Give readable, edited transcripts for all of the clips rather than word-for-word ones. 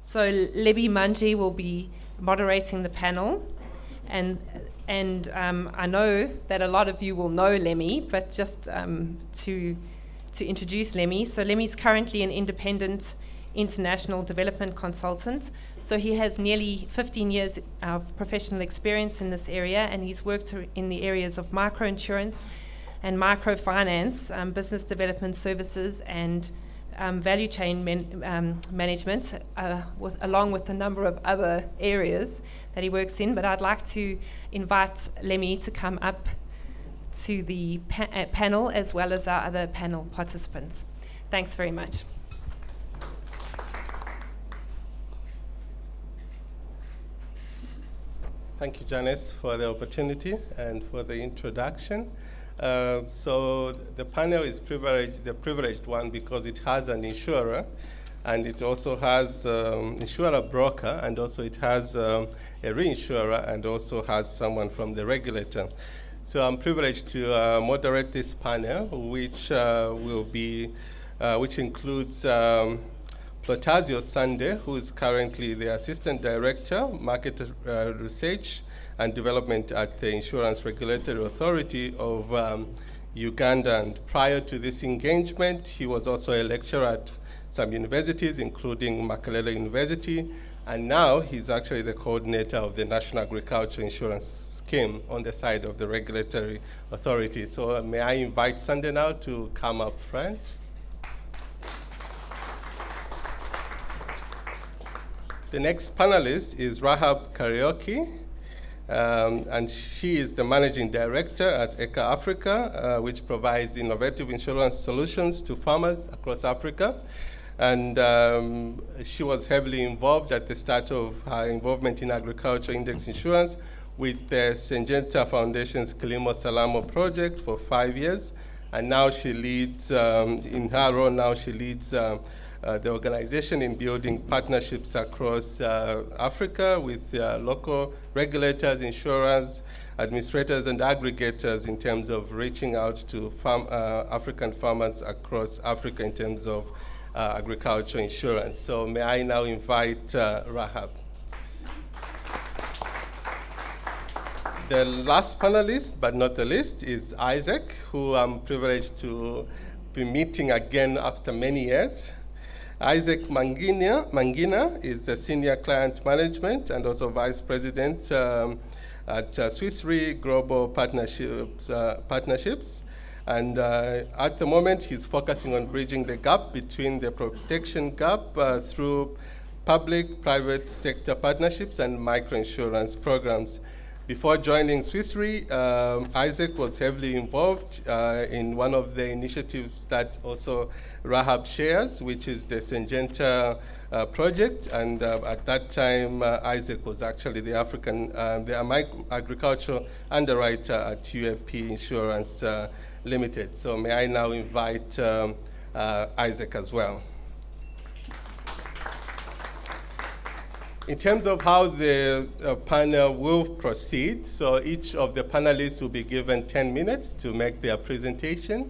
So Libby Manji will be moderating the panel, and I know that a lot of you will know Lemmy, but just to introduce Lemmy. So Lemmy's currently an independent international development consultant. So he has nearly 15 years of professional experience in this area, and he's worked in the areas of microinsurance and microfinance, business development services, and value chain management, along with a number of other areas that he works in. But I'd like to invite Lemmy to come up to the panel, as well as our other panel participants. Thanks very much. Thank you, Janice, for the opportunity and for the introduction. So the panel is the privileged one, because it has an insurer, and it also has insurer broker, and also it has a reinsurer, and also has someone from the regulator. So I'm privileged to moderate this panel, which which includes Plotazio Sande, who is currently the Assistant Director, Market Research and Development at the Insurance Regulatory Authority of Uganda. And prior to this engagement, he was also a lecturer at some universities, including Makerere University, and now he's actually the coordinator of the National Agriculture Insurance Scheme on the side of the Regulatory Authority. So may I invite Sande now to come up front. The next panelist is Rahab Karaoke, and she is the managing director at ECA Africa, which provides innovative insurance solutions to farmers across Africa. And she was heavily involved at the start of her involvement in agriculture index insurance with the Syngenta Foundation's Kilimo Salamo project for 5 years. And now she leads, in her role now, she leads the organization in building partnerships across Africa with local regulators, insurers, administrators, and aggregators in terms of reaching out to African farmers across Africa in terms of agriculture insurance. So may I now invite Rahab. The last panelist, but not the least, is Isaac, who I'm privileged to be meeting again after many years. Isaac Mangina is a senior client management and also vice president at Swiss Re Global Partnerships. And at the moment, he's focusing on bridging the gap between the protection gap through public-private sector partnerships and microinsurance programs. Before joining Swiss Re, Isaac was heavily involved in one of the initiatives that also Rahab shares, which is the Syngenta project. And at that time, Isaac was actually the agricultural underwriter at UAP Insurance Limited. So may I now invite Isaac as well. In terms of how the panel will proceed, so each of the panelists will be given 10 minutes to make their presentation,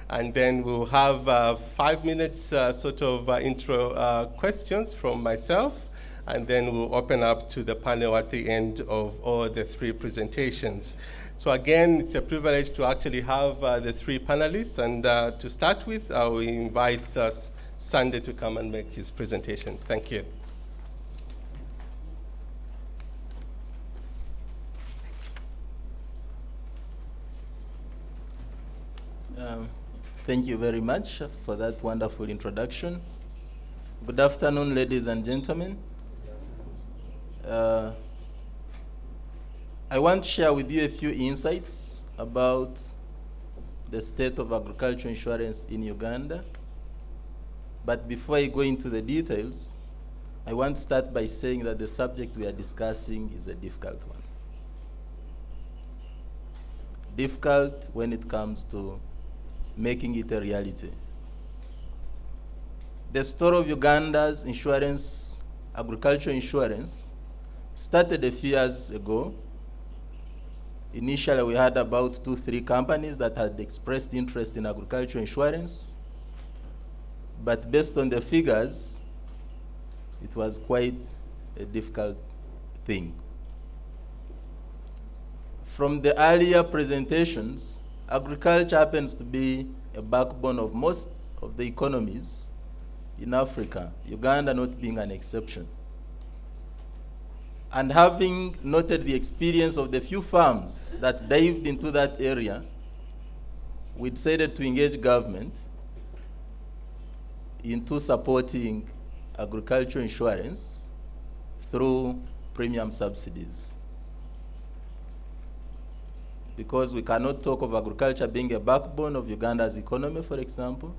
and then we'll have 5 minutes sort of intro questions from myself, and then we'll open up to the panel at the end of all the 3 presentations. So again, it's a privilege to actually have the 3 panelists, and to start with, I will invite Sande to come and make his presentation. Thank you. Thank you very much for that wonderful introduction. Good afternoon, ladies and gentlemen. I want to share with you a few insights about the state of agricultural insurance in Uganda. But before I go into the details, I want to start by saying that the subject we are discussing is a difficult one. Difficult when it comes to making it a reality. The story of Uganda's agricultural insurance, started a few years ago. Initially, we had about 2-3 companies that had expressed interest in agricultural insurance. But based on the figures, it was quite a difficult thing. From the earlier presentations, agriculture happens to be a backbone of most of the economies in Africa, Uganda not being an exception. And having noted the experience of the few farms that dived into that area, we decided to engage government into supporting agricultural insurance through premium subsidies. Because we cannot talk of agriculture being a backbone of Uganda's economy, for example.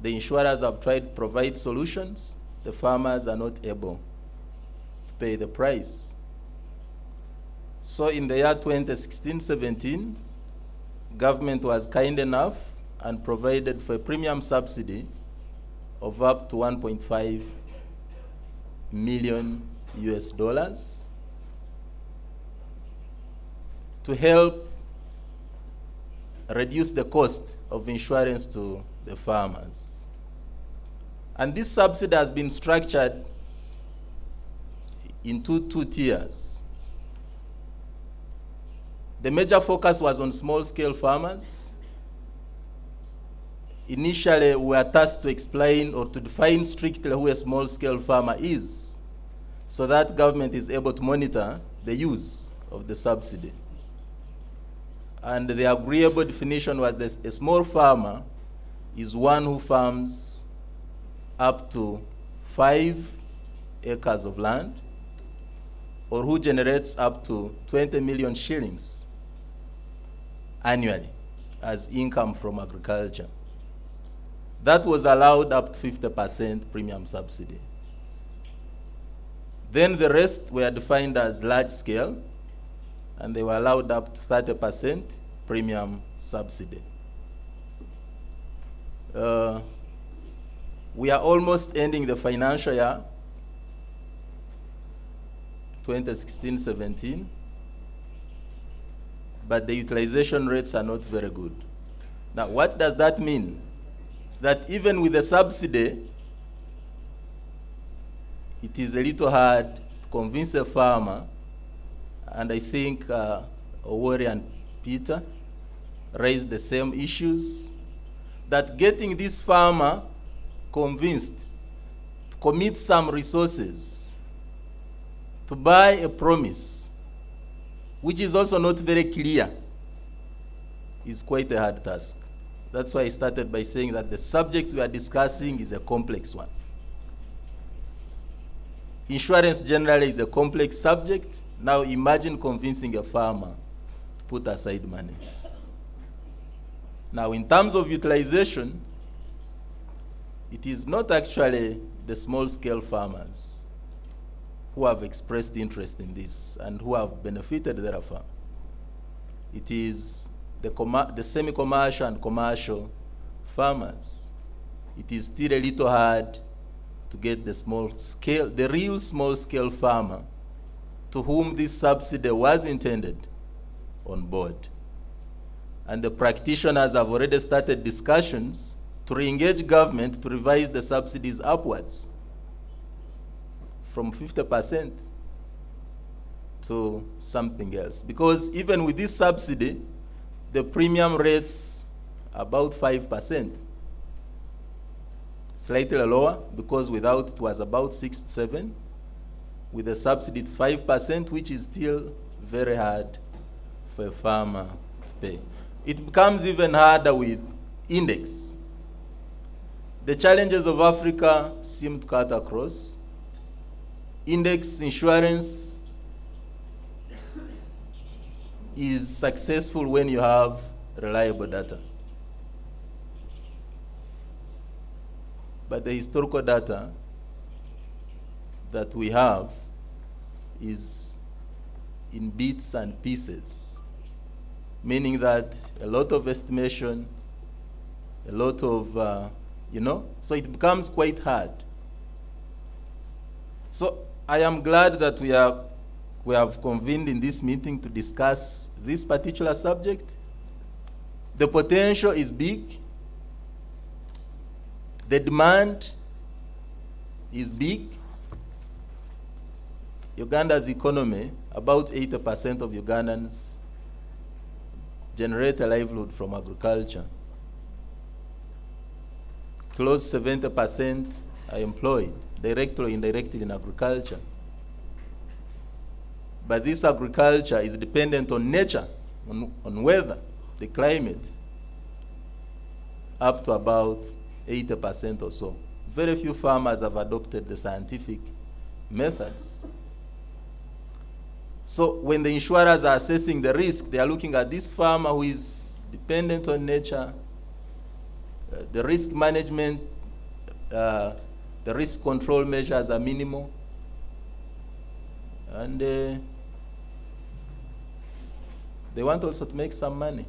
The insurers have tried to provide solutions. The farmers are not able to pay the price. So in the year 2016-17, government was kind enough and provided for a premium subsidy of up to 1.5 million US dollars to help reduce the cost of insurance to the farmers. And this subsidy has been structured into two tiers. The major focus was on small-scale farmers. Initially, we were tasked to explain or to define strictly who a small-scale farmer is, so that government is able to monitor the use of the subsidy. And the agreeable definition was that a small farmer is one who farms up to 5 acres of land, or who generates up to 20 million shillings annually as income from agriculture. That was allowed up to 50% premium subsidy. Then the rest were defined as large scale, and they were allowed up to 30% premium subsidy. We are almost ending the financial year 2016-17, but the utilization rates are not very good. Now, what does that mean? That even with the subsidy, it is a little hard to convince a farmer, and I think Owori and Peter raised the same issues, that getting this farmer convinced to commit some resources to buy a promise, which is also not very clear, is quite a hard task. That's why I started by saying that the subject we are discussing is a complex one. Insurance generally is a complex subject. Now imagine convincing a farmer to put aside money. Now in terms of utilization, it is not actually the small-scale farmers who have expressed interest in this and who have benefited thereafter. It is the semi-commercial and commercial farmers. It is still a little hard to get the real small-scale farmer to whom this subsidy was intended on board. And the practitioners have already started discussions to re-engage government to revise the subsidies upwards from 50% to something else. Because even with this subsidy, the premium rates about 5%. Slightly lower, because without it was about 6 to 7. With the subsidy, it's 5%, which is still very hard for a farmer to pay. It becomes even harder with index. The challenges of Africa seem to cut across. Index insurance is successful when you have reliable data. But the historical data that we have is in bits and pieces, meaning that a lot of estimation, a lot of, so it becomes quite hard. So I am glad that we have convened in this meeting to discuss this particular subject. The potential is big. The demand is big. Uganda's economy, about 80% of Ugandans generate a livelihood from agriculture. Close 70% are employed, directly or indirectly, in agriculture. But this agriculture is dependent on nature, on weather, the climate, up to about 80% or so. Very few farmers have adopted the scientific methods. So when the insurers are assessing the risk, they are looking at this farmer who is dependent on nature, the risk management, the risk control measures are minimal, and they want also to make some money.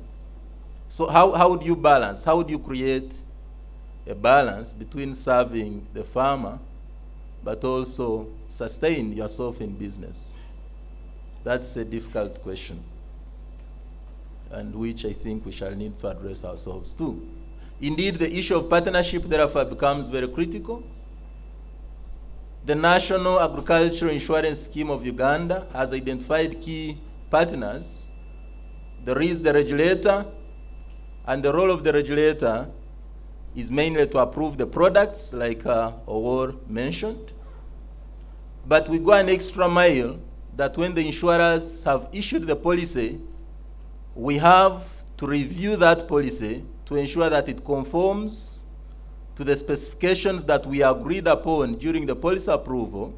So how would you balance? How would you create a balance between serving the farmer but also sustain yourself in business? That's a difficult question, and which I think we shall need to address ourselves too. Indeed, the issue of partnership therefore becomes very critical. The National Agricultural Insurance Scheme of Uganda has identified key partners. There is the regulator, and the role of the regulator is mainly to approve the products, like Owor mentioned. But we go an extra mile, that when the insurers have issued the policy, we have to review that policy to ensure that it conforms to the specifications that we agreed upon during the policy approval.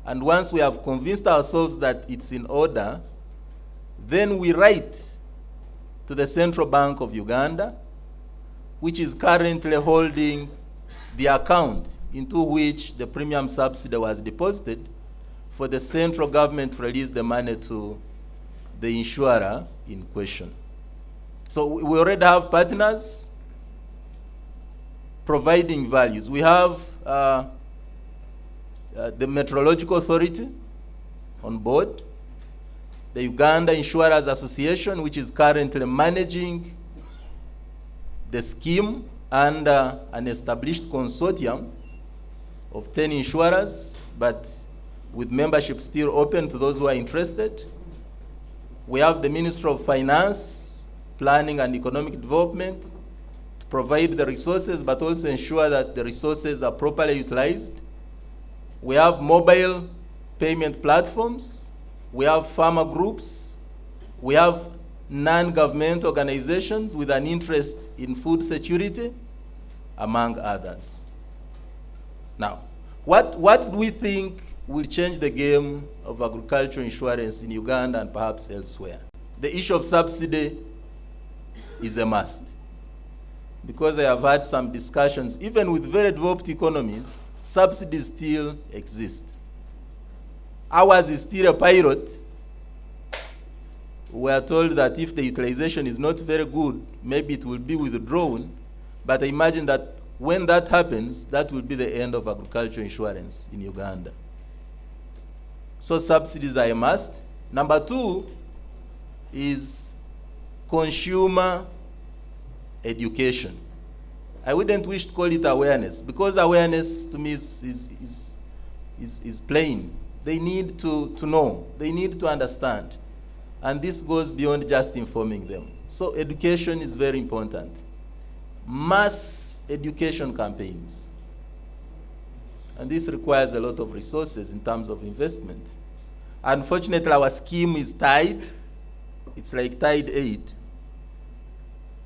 And once we have convinced ourselves that it's in order, then we write to the Central Bank of Uganda, which is currently holding the account into which the premium subsidy was deposited, for the central government to release the money to the insurer in question. So we already have partners providing values. We have the Meteorological Authority on board, the Uganda Insurers Association, which is currently managing the scheme under an established consortium of 10 insurers, but with membership still open to those who are interested. We have the Ministry of Finance, Planning and Economic Development to provide the resources, but also ensure that the resources are properly utilized. We have mobile payment platforms. We have farmer groups. We have non-government organizations with an interest in food security, among others. Now, what do we think will change the game of agricultural insurance in Uganda and perhaps elsewhere? The issue of subsidy is a must, because I have had some discussions, even with very developed economies, subsidies still exist. Ours is still a pilot. We are told that if the utilization is not very good, maybe it will be withdrawn, but I imagine that when that happens, that will be the end of agricultural insurance in Uganda. So subsidies are a must. Number two is consumer education. I wouldn't wish to call it awareness, because awareness to me is plain. They need to know, they need to understand. And this goes beyond just informing them. So education is very important. Mass education campaigns. And this requires a lot of resources in terms of investment. Unfortunately, our scheme is tied. It's like tied aid.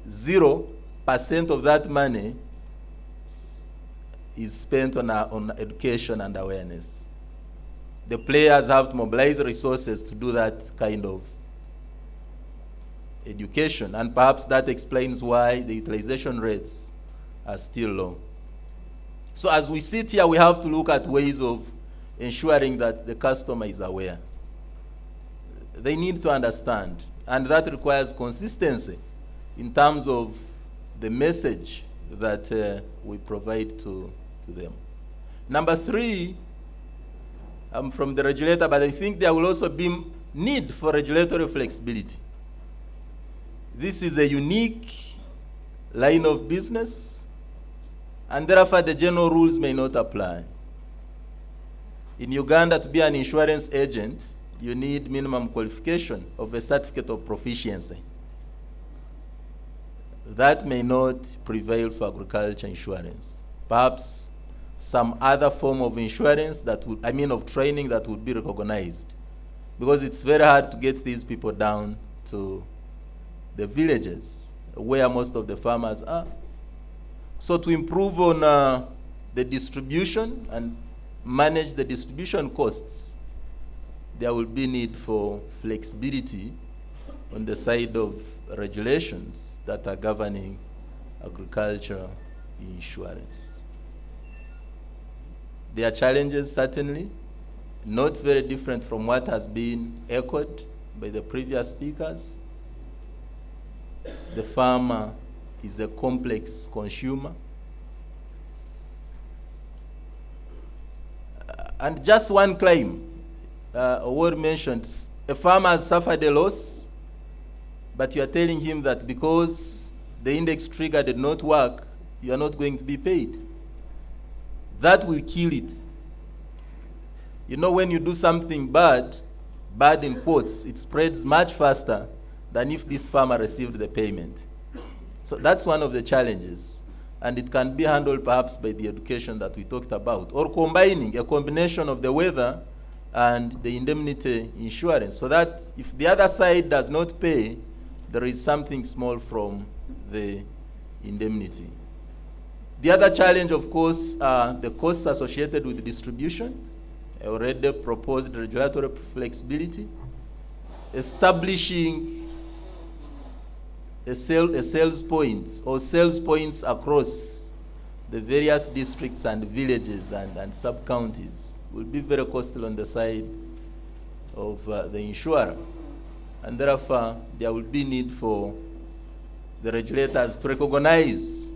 0% of that money is spent on education and awareness. The players have to mobilize resources to do that kind of education, and perhaps that explains why the utilization rates are still low. So as we sit here, we have to look at ways of ensuring that the customer is aware. They need to understand, and that requires consistency in terms of the message that we provide to them. Number three, I'm from the regulator, but I think there will also be need for regulatory flexibility. This is a unique line of business, and therefore the general rules may not apply. In Uganda, to be an insurance agent, you need minimum qualification of a certificate of proficiency. That may not prevail for agriculture insurance. Perhaps some other form of insurance that would, of training that would be recognized. Because it's very hard to get these people down to the villages where most of the farmers are. So to improve on the distribution and manage the distribution costs, there will be need for flexibility on the side of regulations that are governing agricultural insurance. There are challenges, certainly, not very different from what has been echoed by the previous speakers. The farmer is a complex consumer. And just one claim, a word mentioned, a farmer has suffered a loss, but you are telling him that because the index trigger did not work, you are not going to be paid. That will kill it. You know, when you do something bad in quotes, it spreads much faster than if this farmer received the payment. So that's one of the challenges. And it can be handled perhaps by the education that we talked about, or combining a combination of the weather and the indemnity insurance, so that if the other side does not pay, there is something small from the indemnity. The other challenge, of course, are the costs associated with distribution. I already proposed regulatory flexibility, establishing a sales points or sales points across the various districts and villages and sub-counties will be very costly on the side of the insurer. And therefore, there will be need for the regulators to recognize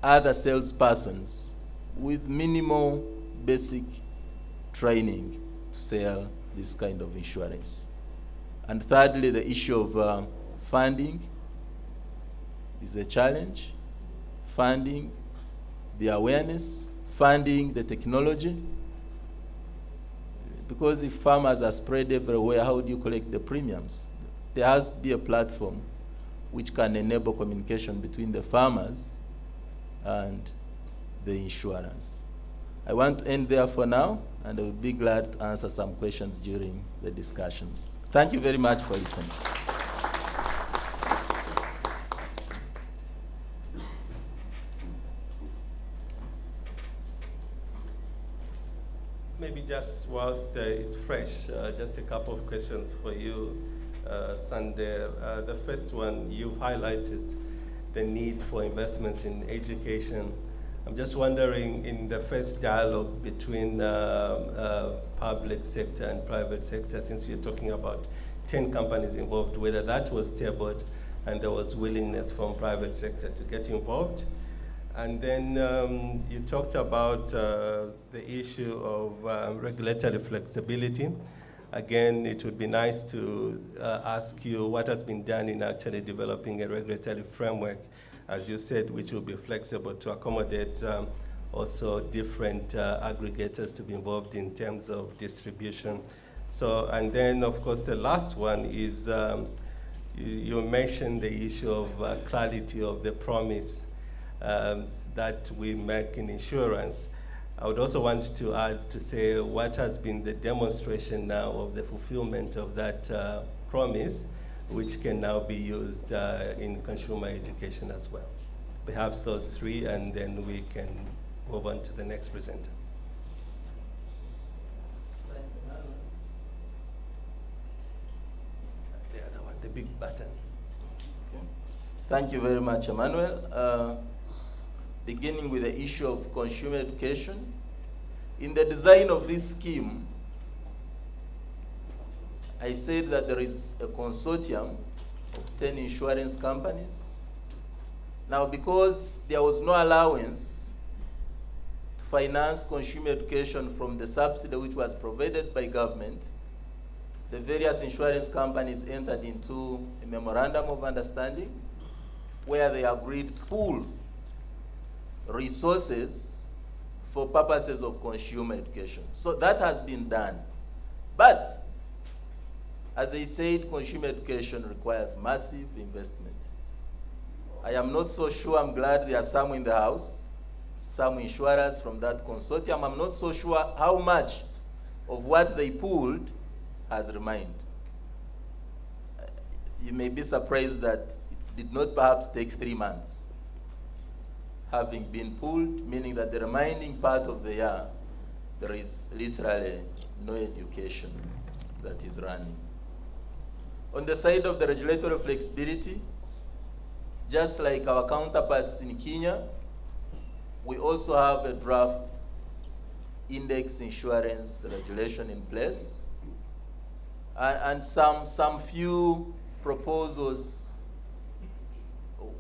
other salespersons with minimal basic training to sell this kind of insurance. And thirdly, the issue of funding is a challenge. Funding the awareness, funding the technology. Because if farmers are spread everywhere, how do you collect the premiums? There has to be a platform which can enable communication between the farmers and the insurers. I want to end there for now, and I would be glad to answer some questions during the discussions. Thank you very much for listening. Maybe just whilst it's fresh, just a couple of questions for you, Sunday. The first one, you highlighted the need for investments in education. I'm just wondering, in the first dialogue between public sector and private sector, since you're talking about 10 companies involved, whether that was tabled and there was willingness from private sector to get involved. And then you talked about the issue of regulatory flexibility. Again, it would be nice to ask you what has been done in actually developing a regulatory framework, as you said, which will be flexible to accommodate also different aggregators to be involved in terms of distribution. So, and then of course the last one is, you mentioned the issue of clarity of the promise that we make in insurance. I would also want to add to say what has been the demonstration now of the fulfillment of that promise, which can now be used in consumer education as well. Perhaps those three, and then we can move on to the next presenter. The other one, the big button. Okay. Thank you very much, Emmanuel. Beginning with the issue of consumer education. In the design of this scheme, I said that there is a consortium of 10 insurance companies. Now, because there was no allowance to finance consumer education from the subsidy which was provided by government, the various insurance companies entered into a memorandum of understanding where they agreed to pool resources for purposes of consumer education. So that has been done. But, as I said, consumer education requires massive investment. I am not so sure, I'm glad there are some in the house, some insurers from that consortium. I'm not so sure how much of what they pulled has remained. You may be surprised that it did not perhaps take 3 months having been pulled, meaning that the remaining part of the year, there is literally no education that is running. On the side of the regulatory flexibility, just like our counterparts in Kenya, we also have a draft index insurance regulation in place, and some few proposals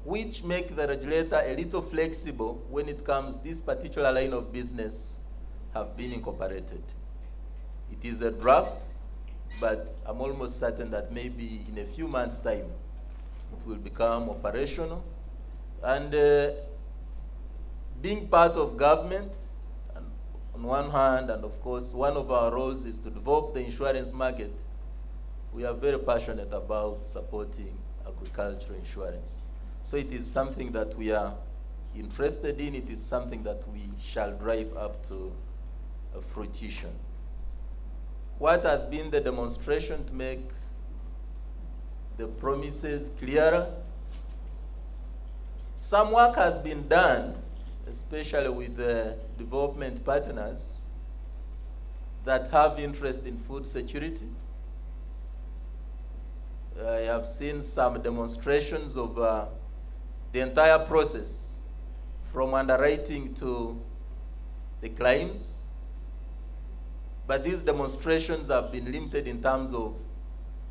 which make the regulator a little flexible when it comes, this particular line of business have been incorporated. It is a draft, but I'm almost certain that maybe in a few months' time, it will become operational. And being part of government, and on one hand, and of course, one of our roles is to develop the insurance market, we are very passionate about supporting agricultural insurance. So it is something that we are interested in. It is something that we shall drive up to a fruition. What has been the demonstration to make the promises clearer? Some work has been done, especially with the development partners that have interest in food security. I have seen some demonstrations of the entire process, from underwriting to the claims. But these demonstrations have been limited in terms of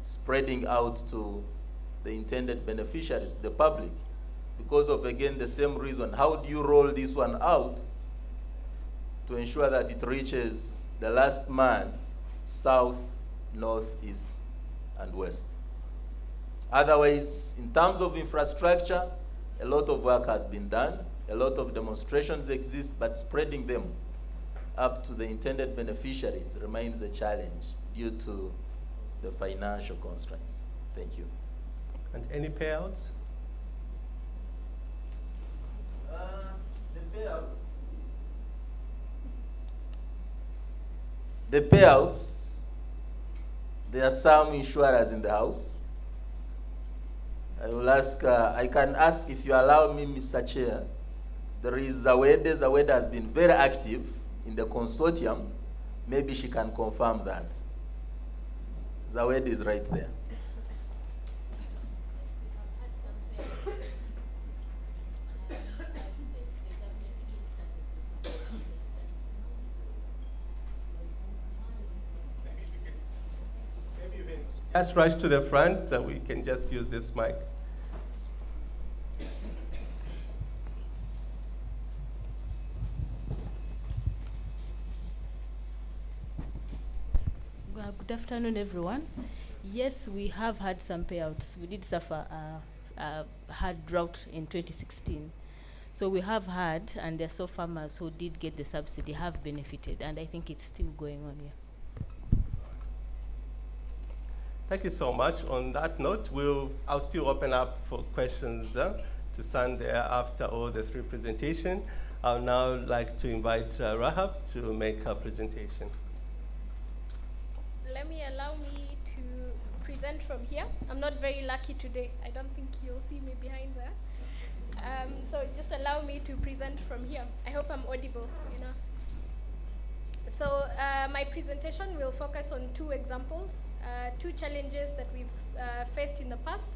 spreading out to the intended beneficiaries, the public, because of, again, the same reason. How do you roll this one out to ensure that it reaches the last man, south, north, east, and west? Otherwise, in terms of infrastructure, a lot of work has been done, a lot of demonstrations exist, but spreading them up to the intended beneficiaries remains a challenge due to the financial constraints. Thank you. And any payouts? The payouts, there are some insurers in the house. I will ask, I can ask if you allow me, Mr. Chair. There is Zawede. Zawede has been very active in the consortium. Maybe she can confirm that. Zawede is right there. Let's rush to the front so we can just use this mic. Good afternoon, everyone. Yes, we have had some payouts. We did suffer a hard drought in 2016. So we have had, and there are some farmers who did get the subsidy have benefited, and I think it's still going on here. Thank you so much. On that note, I'll still open up for questions to Sandhya after all the three presentations. I'll now like to invite Rahab to make her presentation. Allow me to present from here. I'm not very lucky today. I don't think you'll see me behind there. So just allow me to present from here. I hope I'm audible enough. So my presentation will focus on two examples, two challenges that we've faced in the past,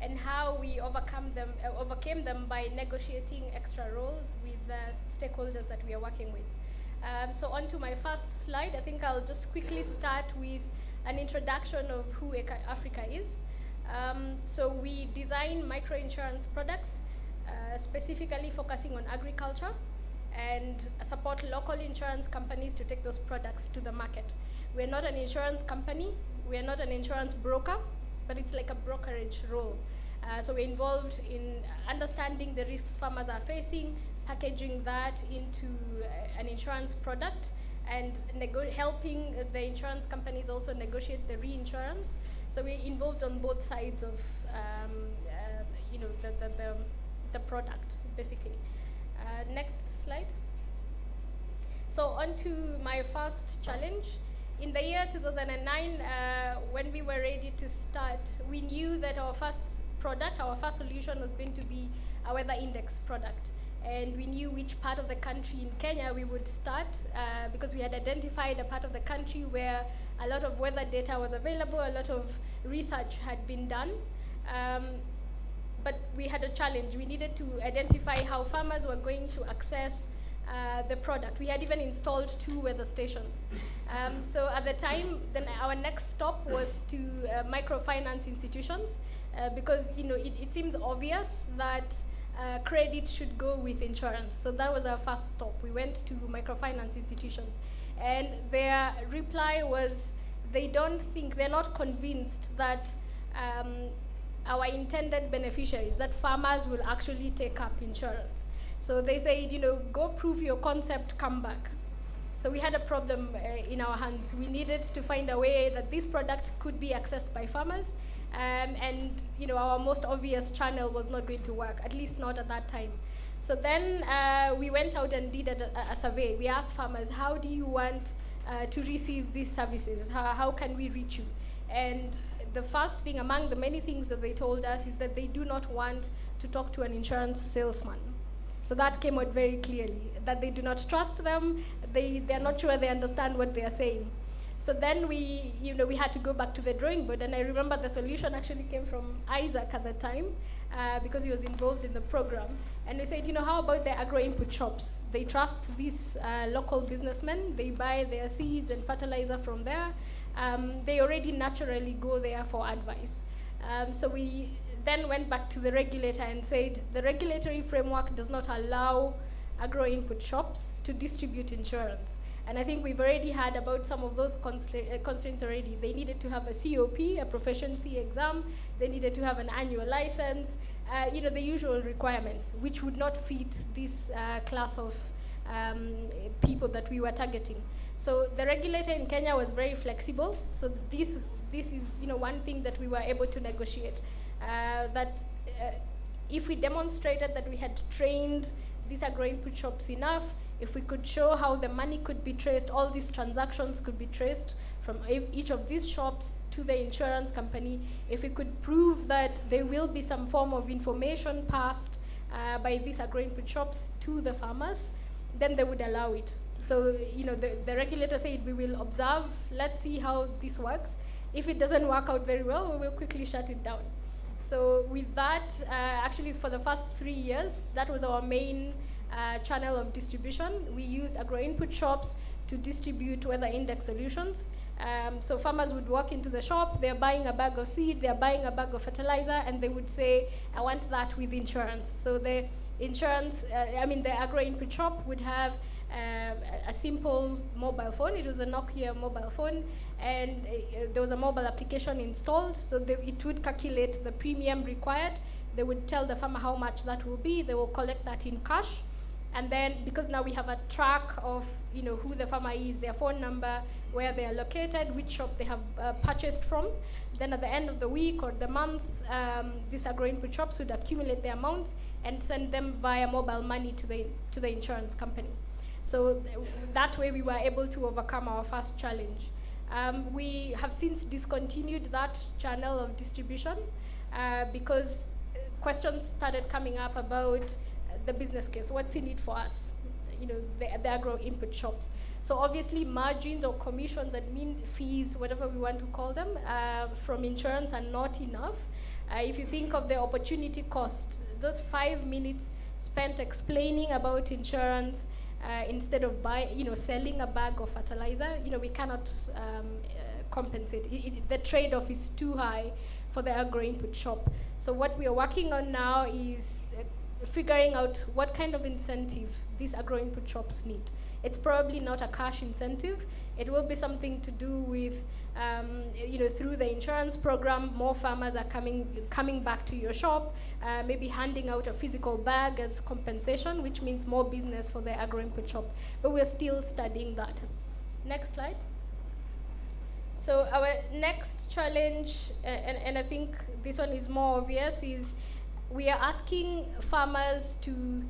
and how we overcame them by negotiating extra roles with the stakeholders that we are working with. So on to my first slide, I think I'll just quickly start with an introduction of who ECA Africa is. So we design microinsurance products, specifically focusing on agriculture, and support local insurance companies to take those products to the market. We're not an insurance company, we're not an insurance broker, but it's like a brokerage role. So we're involved in understanding the risks farmers are facing, packaging that into an insurance product, and helping the insurance companies also negotiate the reinsurance. So we're involved on both sides of the product, basically. Next slide. So on to my first challenge. In the year 2009, when we were ready to start, we knew that our first product, our first solution was going to be a weather index product. And we knew which part of the country in Kenya we would start because we had identified a part of the country where a lot of weather data was available, a lot of research had been done. But we had a challenge. We needed to identify how farmers were going to access the product. We had even installed 2 weather stations. So at the time, then our next stop was to microfinance institutions because it seems obvious that credit should go with insurance. So that was our first stop. We went to microfinance institutions. And their reply was they're not convinced that our intended beneficiaries, that farmers will actually take up insurance. So they said, go prove your concept, come back. So we had a problem in our hands. We needed to find a way that this product could be accessed by farmers. And our most obvious channel was not going to work, at least not at that time. So then we went out and did a survey. We asked farmers, how do you want to receive these services? How can we reach you? And the first thing among the many things that they told us is that they do not want to talk to an insurance salesman. So that came out very clearly, that they do not trust them, they're not sure they understand what they are saying. So then we had to go back to the drawing board, and I remember the solution actually came from Isaac at the time, because he was involved in the program. And we said, how about the agro-input shops? They trust these local businessmen, they buy their seeds and fertilizer from there. They already naturally go there for advice. So we then went back to the regulator and said, the regulatory framework does not allow agro-input shops to distribute insurance. And I think we've already had about some of those constraints already. They needed to have a COP, a proficiency exam. They needed to have an annual license, the usual requirements, which would not fit this class of people that we were targeting. So the regulator in Kenya was very flexible. So this is one thing that we were able to negotiate. That if we demonstrated that we had trained these agro-input shops enough, if we could show how the money could be traced, all these transactions could be traced from each of these shops to the insurance company, if we could prove that there will be some form of information passed by these agro-input shops to the farmers, then they would allow it. So, the regulator said, we will observe, let's see how this works. If it doesn't work out very well, we will quickly shut it down. So with that, actually for the first 3 years, that was our main channel of distribution. We used agro-input shops to distribute weather index solutions. So farmers would walk into the shop, they're buying a bag of seed, they're buying a bag of fertilizer, and they would say, I want that with insurance. So the the agro-input shop would have a simple mobile phone. It was a Nokia mobile phone, and there was a mobile application installed, so it would calculate the premium required. They would tell the farmer how much that will be. They will collect that in cash. And then, because now we have a track of who the farmer is, their phone number, where they are located, which shop they have purchased from, then at the end of the week or the month, these agro-input shops would accumulate the amounts and send them via mobile money to the insurance company. So that way we were able to overcome our first challenge. We have since discontinued that channel of distribution because questions started coming up about the business case. What's in it for us? The agro-input shops. So obviously margins or commissions, admin fees, whatever we want to call them, from insurance are not enough. If you think of the opportunity cost, those 5 minutes spent explaining about insurance instead of selling a bag of fertilizer, we cannot compensate. The trade-off is too high for the agro-input shop. So what we are working on now is figuring out what kind of incentive these agro-input shops need. It's probably not a cash incentive. It will be something to do with Through the insurance program, more farmers are coming back to your shop, maybe handing out a physical bag as compensation, which means more business for the agro-input shop. But we're still studying that. Next slide. So our next challenge, and I think this one is more obvious, is we are asking farmers to,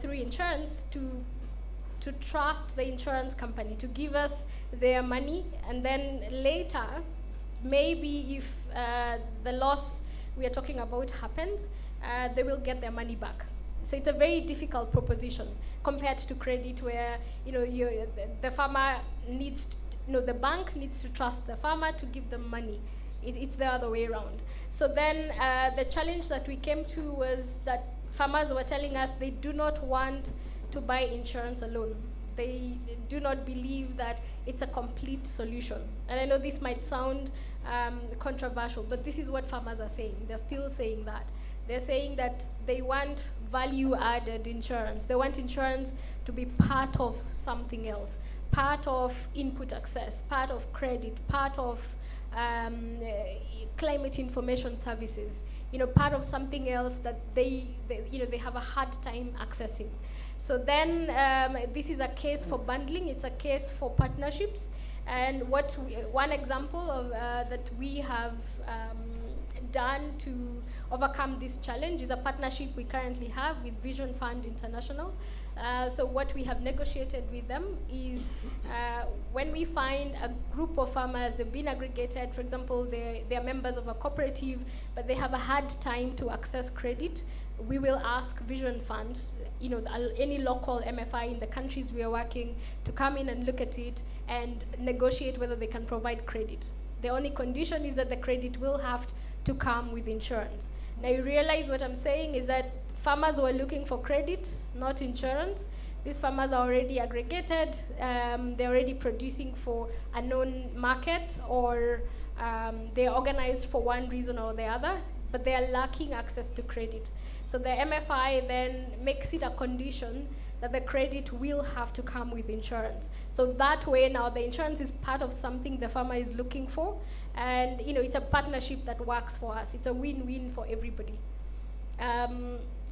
through insurance, to trust the insurance company, to give us their money, and then later, maybe if the loss we are talking about happens, they will get their money back. So it's a very difficult proposition compared to credit, where the farmer needs the bank needs to trust the farmer to give them money. It's the other way around. So then the challenge that we came to was that farmers were telling us they do not want to buy insurance alone. They do not believe that it's a complete solution. And I know this might sound controversial, but this is what farmers are saying. They're still saying that. They're saying that they want value-added insurance. They want insurance to be part of something else, part of input access, part of credit, part of climate information services, part of something else that they have a hard time accessing. So then this is a case for bundling, it's a case for partnerships. And one example of that we have done to overcome this challenge is a partnership we currently have with Vision Fund International. So what we have negotiated with them is when we find a group of farmers, they've been aggregated, for example, they're members of a cooperative, but they have a hard time to access credit, we will ask Vision Fund, any local MFI in the countries we are working, to come in and look at it and negotiate whether they can provide credit. The only condition is that the credit will have to come with insurance. Now you realize what I'm saying is that farmers were looking for credit, not insurance. These farmers are already aggregated, they're already producing for a known market, or they're organized for one reason or the other, but they are lacking access to credit. So the MFI then makes it a condition that the credit will have to come with insurance. So that way now the insurance is part of something the farmer is looking for, and it's a partnership that works for us. It's a win-win for everybody.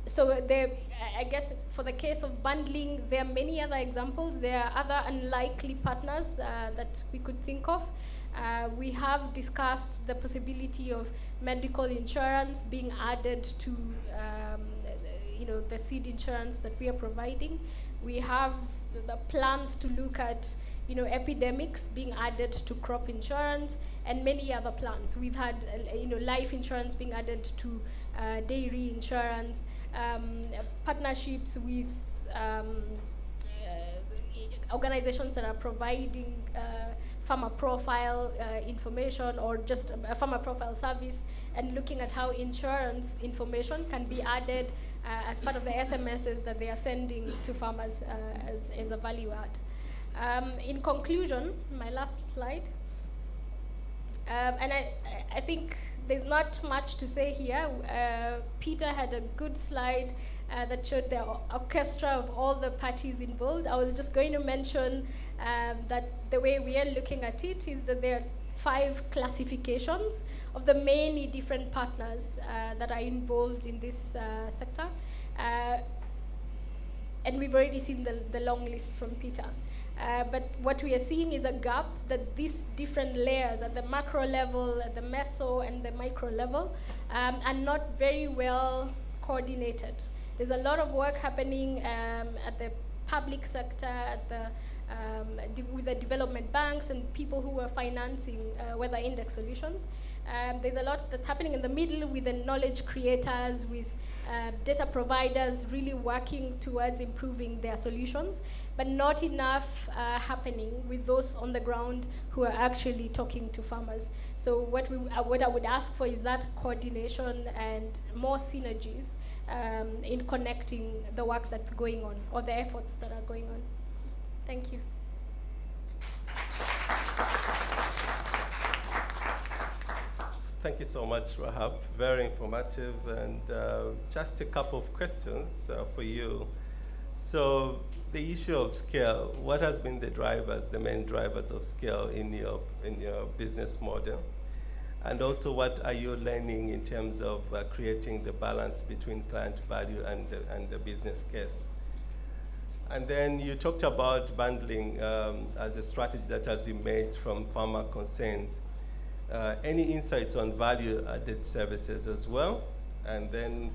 So I guess for the case of bundling, there are many other examples. There are other unlikely partners that we could think of. We have discussed the possibility of medical insurance being added to the seed insurance that we are providing. We have the plans to look at epidemics being added to crop insurance, and many other plans. We've had life insurance being added to dairy insurance, partnerships with organizations that are providing farmer profile information, or just a farmer profile service, and looking at how insurance information can be added as part of the SMSs that they are sending to farmers as a value add. In conclusion, my last slide, and I think there's not much to say here. Peter had a good slide that showed the orchestra of all the parties involved. I was just going to mention that the way we are looking at it is that there are 5 classifications of the many different partners that are involved in this sector. And we've already seen the long list from Peter. But what we are seeing is a gap that these different layers at the macro level, at the meso and the micro level, are not very well coordinated. There's a lot of work happening at the public sector, at the with the development banks and people who are financing weather index solutions. There's a lot that's happening in the middle with the knowledge creators, with data providers really working towards improving their solutions, but not enough happening with those on the ground who are actually talking to farmers. So what I would ask for is that coordination and more synergies in connecting the work that's going on, or the efforts that are going on. Thank you. Thank you so much, Rahab. Very informative, and just a couple of questions for you. So the issue of scale, what has been the main drivers of scale in your business model? And also, what are you learning in terms of creating the balance between client value and the business case? And then you talked about bundling as a strategy that has emerged from farmer concerns. Any insights on value-added services as well? And then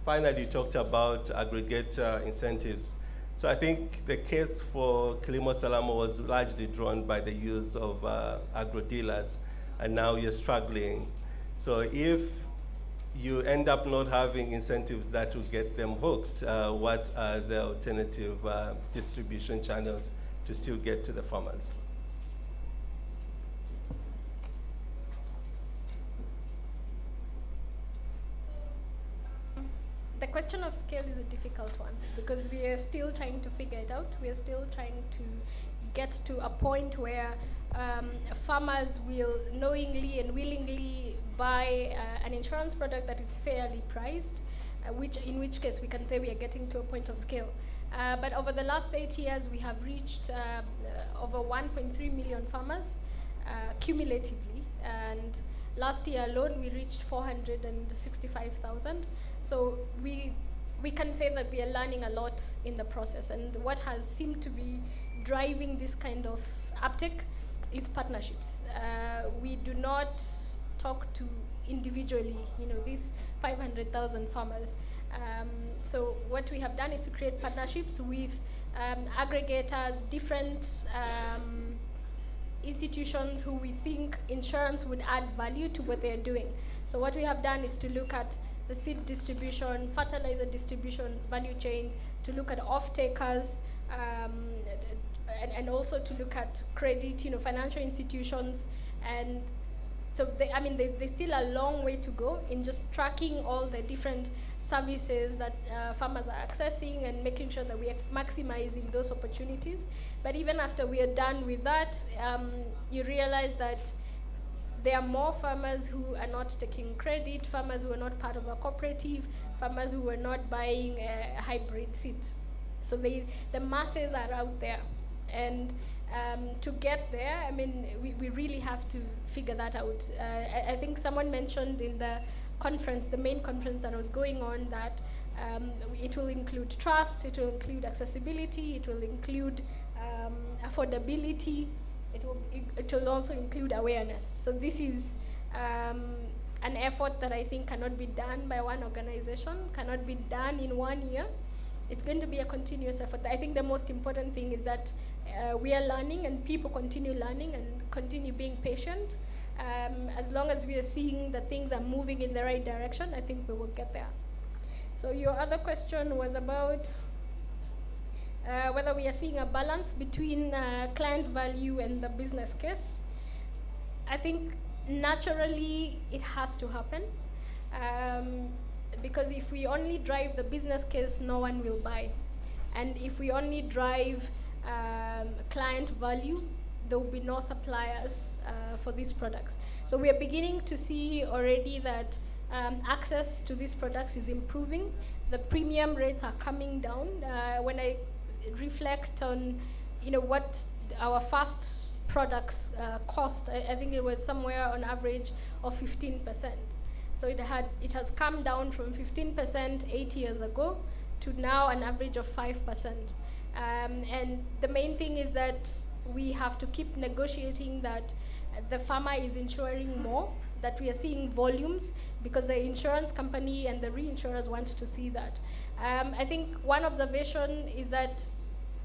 finally, you talked about aggregator incentives. So I think the case for Kilimo Salamo was largely drawn by the use of agro-dealers, and now you're struggling. So if you end up not having incentives that will get them hooked, what are the alternative distribution channels to still get to the farmers? The question of scale is a difficult one because we are still trying to figure it out. We are still trying to get to a point where farmers will knowingly and willingly buy an insurance product that is fairly priced, in which case we can say we are getting to a point of scale. But over the last 8 years, we have reached over 1.3 million farmers cumulatively, and last year alone we reached 465,000. So we can say that we are learning a lot in the process, and what has seemed to be driving this kind of uptake is partnerships. We do not talk to individually, these 500,000 farmers. So what we have done is to create partnerships with aggregators, different institutions who we think insurance would add value to what they're doing. So what we have done is to look at the seed distribution, fertilizer distribution, value chains, to look at off-takers, and also to look at credit, financial institutions. And so there's still a long way to go in just tracking all the different services that farmers are accessing and making sure that we are maximizing those opportunities. But even after we are done with that, you realize that there are more farmers who are not taking credit, farmers who are not part of a cooperative, farmers who are not buying a hybrid seed. So the masses are out there. And to get there, we really have to figure that out. I think someone mentioned in the conference, the main conference that was going on, that it will include trust, it will include accessibility, it will include affordability, it will also include awareness. So this is an effort that I think cannot be done by one organization, cannot be done in 1 year. It's going to be a continuous effort. I think the most important thing is that we are learning, and people continue learning and continue being patient. As long as we are seeing that things are moving in the right direction, I think we will get there. So your other question was about whether we are seeing a balance between client value and the business case. I think naturally it has to happen. Because if we only drive the business case, no one will buy. And if we only drive client value, there will be no suppliers for these products. So we are beginning to see already that access to these products is improving. The premium rates are coming down. When I reflect on what our first products cost, I think it was somewhere on average of 15%. So it has come down from 15% 8 years ago to now an average of 5%. And the main thing is that we have to keep negotiating that the farmer is insuring more, that we are seeing volumes, because the insurance company and the reinsurers want to see that. I think one observation is that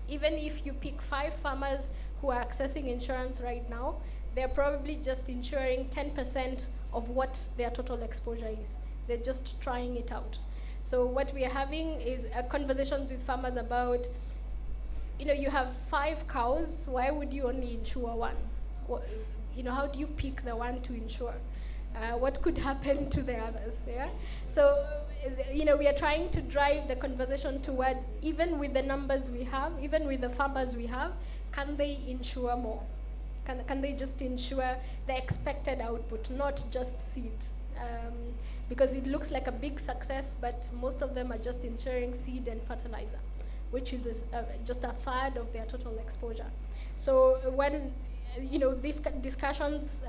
even if you pick 5 farmers who are accessing insurance right now, they're probably just insuring 10% of what their total exposure is. They're just trying it out. So what we are having is conversations with farmers about, you have 5 cows, why would you only insure 1? How do you pick the one to insure? What could happen to the others? Yeah. So, we are trying to drive the conversation towards, even with the numbers we have, even with the farmers we have, can they insure more? Can they just insure the expected output, not just seed? because it looks like a big success, but most of them are just insuring seed and fertilizer, which is just a third of their total exposure. So when these discussions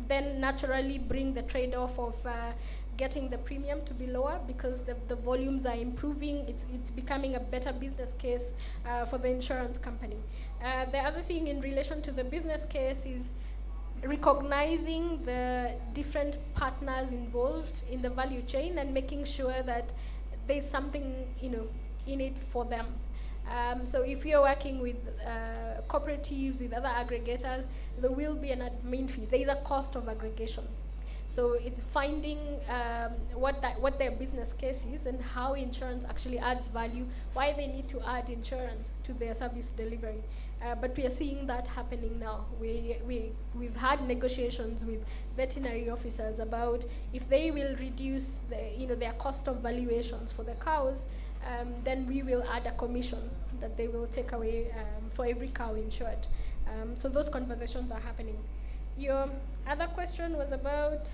then naturally bring the trade-off of getting the premium to be lower because the volumes are improving. It's becoming a better business case for the insurance company. The other thing in relation to the business case is recognizing the different partners involved in the value chain and making sure that there's something in it for them. So if you're working with cooperatives, with other aggregators, there will be an admin fee. There is a cost of aggregation. So it's finding what their business case is and how insurance actually adds value, why they need to add insurance to their service delivery. But we are seeing that happening now. We've had negotiations with veterinary officers about if they will reduce their cost of valuations for the cows, then we will add a commission that they will take away for every cow insured. So those conversations are happening. Your other question was about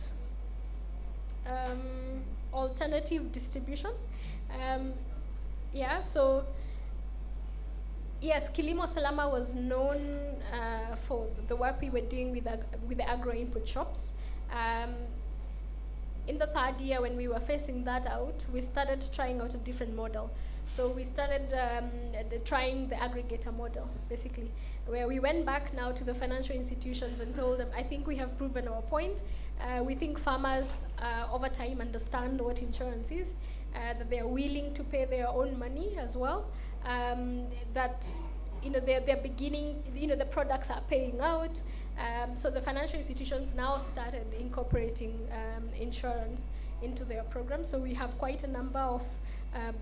alternative distribution. So yes, Kilimo Salama was known for the work we were doing with the agro input shops. In the third year, when we were phasing that out, we started trying out a different model. So we started trying the aggregator model, basically, where we went back now to the financial institutions and told them, I think we have proven our point. We think farmers over time understand what insurance is, that they are willing to pay their own money as well, that they're beginning, the products are paying out. So the financial institutions now started incorporating insurance into their program. So we have quite a number of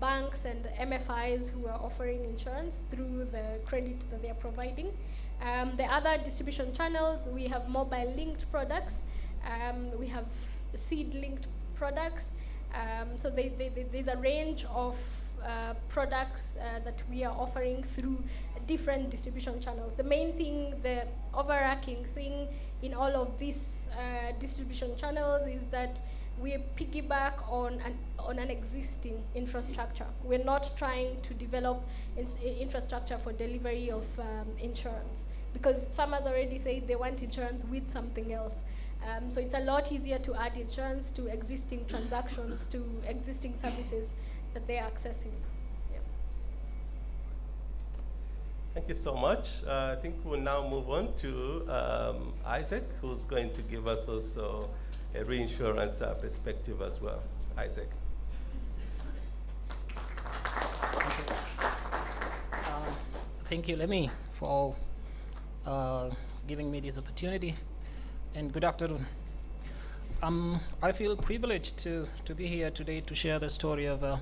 banks and MFIs who are offering insurance through the credit that they are providing. The other distribution channels, we have mobile linked products, we have seed linked products. So there's a range of products that we are offering through different distribution channels. The main thing, the overarching thing in all of these distribution channels is that we piggyback on an existing infrastructure. We're not trying to develop infrastructure for delivery of insurance, because farmers already say they want insurance with something else. So it's a lot easier to add insurance to existing transactions, to existing services that they are accessing. Yeah. Thank you so much. I think we'll now move on to Isaac, who's going to give us also a reinsurance perspective as well. Isaac. Thank you, Lemmy, for giving me this opportunity, and good afternoon. I feel privileged to be here today to share the story of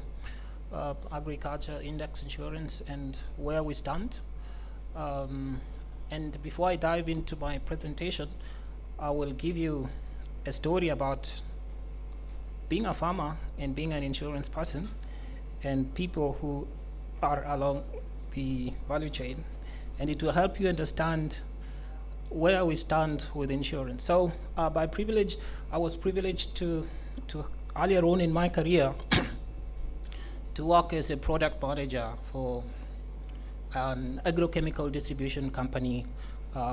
agriculture index insurance and where we stand. And before I dive into my presentation, I will give you a story about being a farmer and being an insurance person and people who are along the value chain, and it will help you understand where we stand with insurance. So by privilege, I was privileged to earlier on in my career to work as a product manager for an agrochemical distribution company,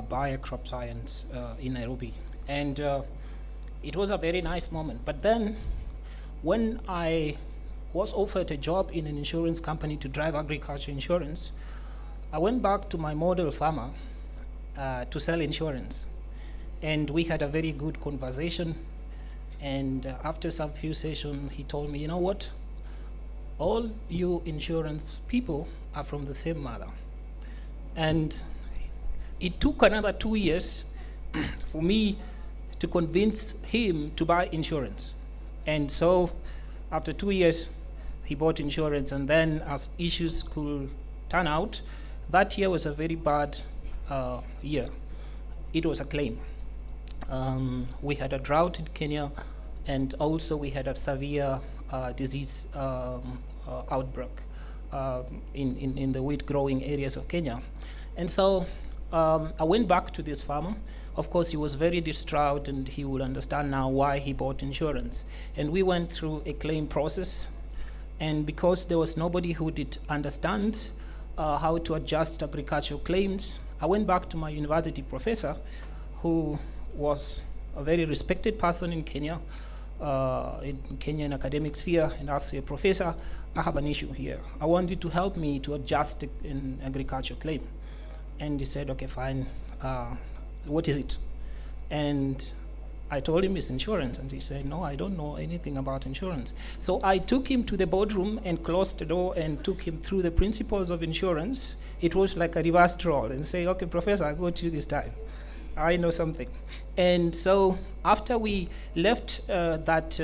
Bayer Crop Science in Nairobi. And it was a very nice moment. But then when I was offered a job in an insurance company to drive agriculture insurance, I went back to my model farmer to sell insurance. And we had a very good conversation. And after some few sessions, he told me, you know what? All you insurance people are from the same mother. And it took another 2 years for me to convince him to buy insurance. And so after 2 years, he bought insurance. And then as issues could turn out, that year was a very bad year. It was a claim. We had a drought in Kenya, and also we had a severe disease outbreak in the wheat growing areas of Kenya. And so I went back to this farmer. Of course, he was very distraught, and he would understand now why he bought insurance. And we went through a claim process. And because there was nobody who did understand how to adjust agricultural claims, I went back to my university professor, who was a very respected person in Kenya, in Kenyan academic sphere, and asked the professor, I have an issue here. I want you to help me to adjust an agricultural claim. And he said, okay, fine. What is it? And I told him it's insurance. And he said, no, I don't know anything about insurance. So I took him to the boardroom and closed the door and took him through the principles of insurance. It was like a reverse role, and say, okay, professor, I got you this time. I know something. And so after we left that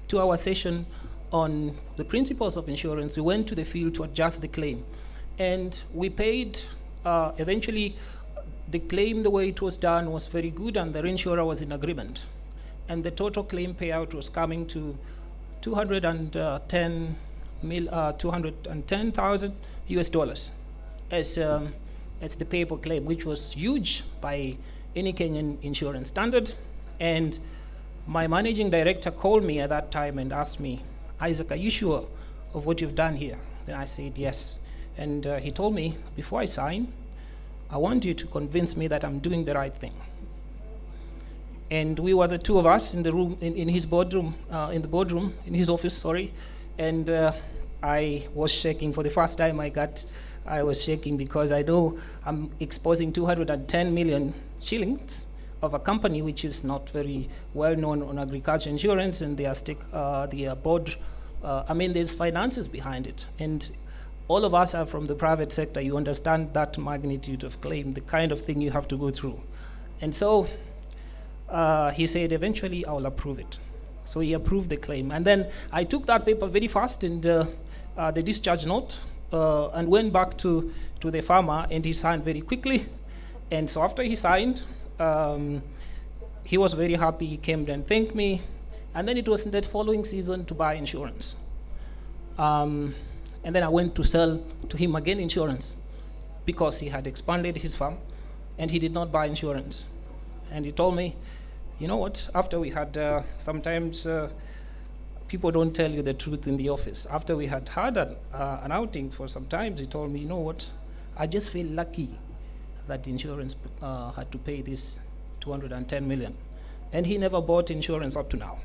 2-hour session on the principles of insurance, we went to the field to adjust the claim. And we paid, eventually, the claim, the way it was done, was very good, and the reinsurer was in agreement. And the total claim payout was coming to 210,000 US dollars as the payable claim, which was huge by any Kenyan insurance standard. And my managing director called me at that time and asked me, Isaac, are you sure of what you've done here? Then I said yes. And he told me, before I sign, I want you to convince me that I'm doing the right thing. And we were the two of us in the room, in his boardroom, in his office, sorry. And I was shaking. For the first time I was shaking, because I know I'm exposing 210 million shillings of a company which is not very well known on agriculture insurance, and there's finances behind it. And all of us are from the private sector. You understand that magnitude of claim, the kind of thing you have to go through. And so he said, eventually I will approve it. So he approved the claim. And then I took that paper very fast, and the discharge note, and went back to the farmer, and he signed very quickly. And so after he signed, he was very happy. He came and thanked me. And then it was in that following season to buy insurance. And then I went to sell to him again insurance, because he had expanded his farm and he did not buy insurance. And he told me, you know what, after we had, sometimes people don't tell you the truth in the office. After we had an outing for some time, he told me, you know what, I just feel lucky that insurance had to pay this 210 million. And he never bought insurance up to now.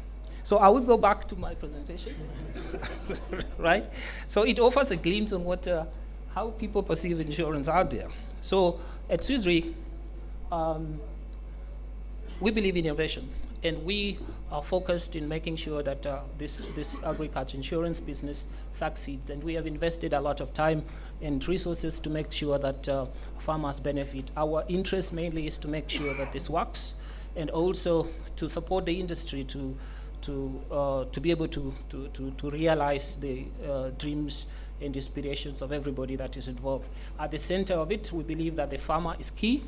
So I will go back to my presentation, right? So it offers a glimpse on how people perceive insurance out there. So at Swiss Re, we believe in innovation, and we are focused in making sure that this agriculture insurance business succeeds. And we have invested a lot of time and resources to make sure that farmers benefit. Our interest mainly is to make sure that this works, and also to support the industry to be able to realize the dreams and aspirations of everybody that is involved. At the center of it, we believe that the farmer is key,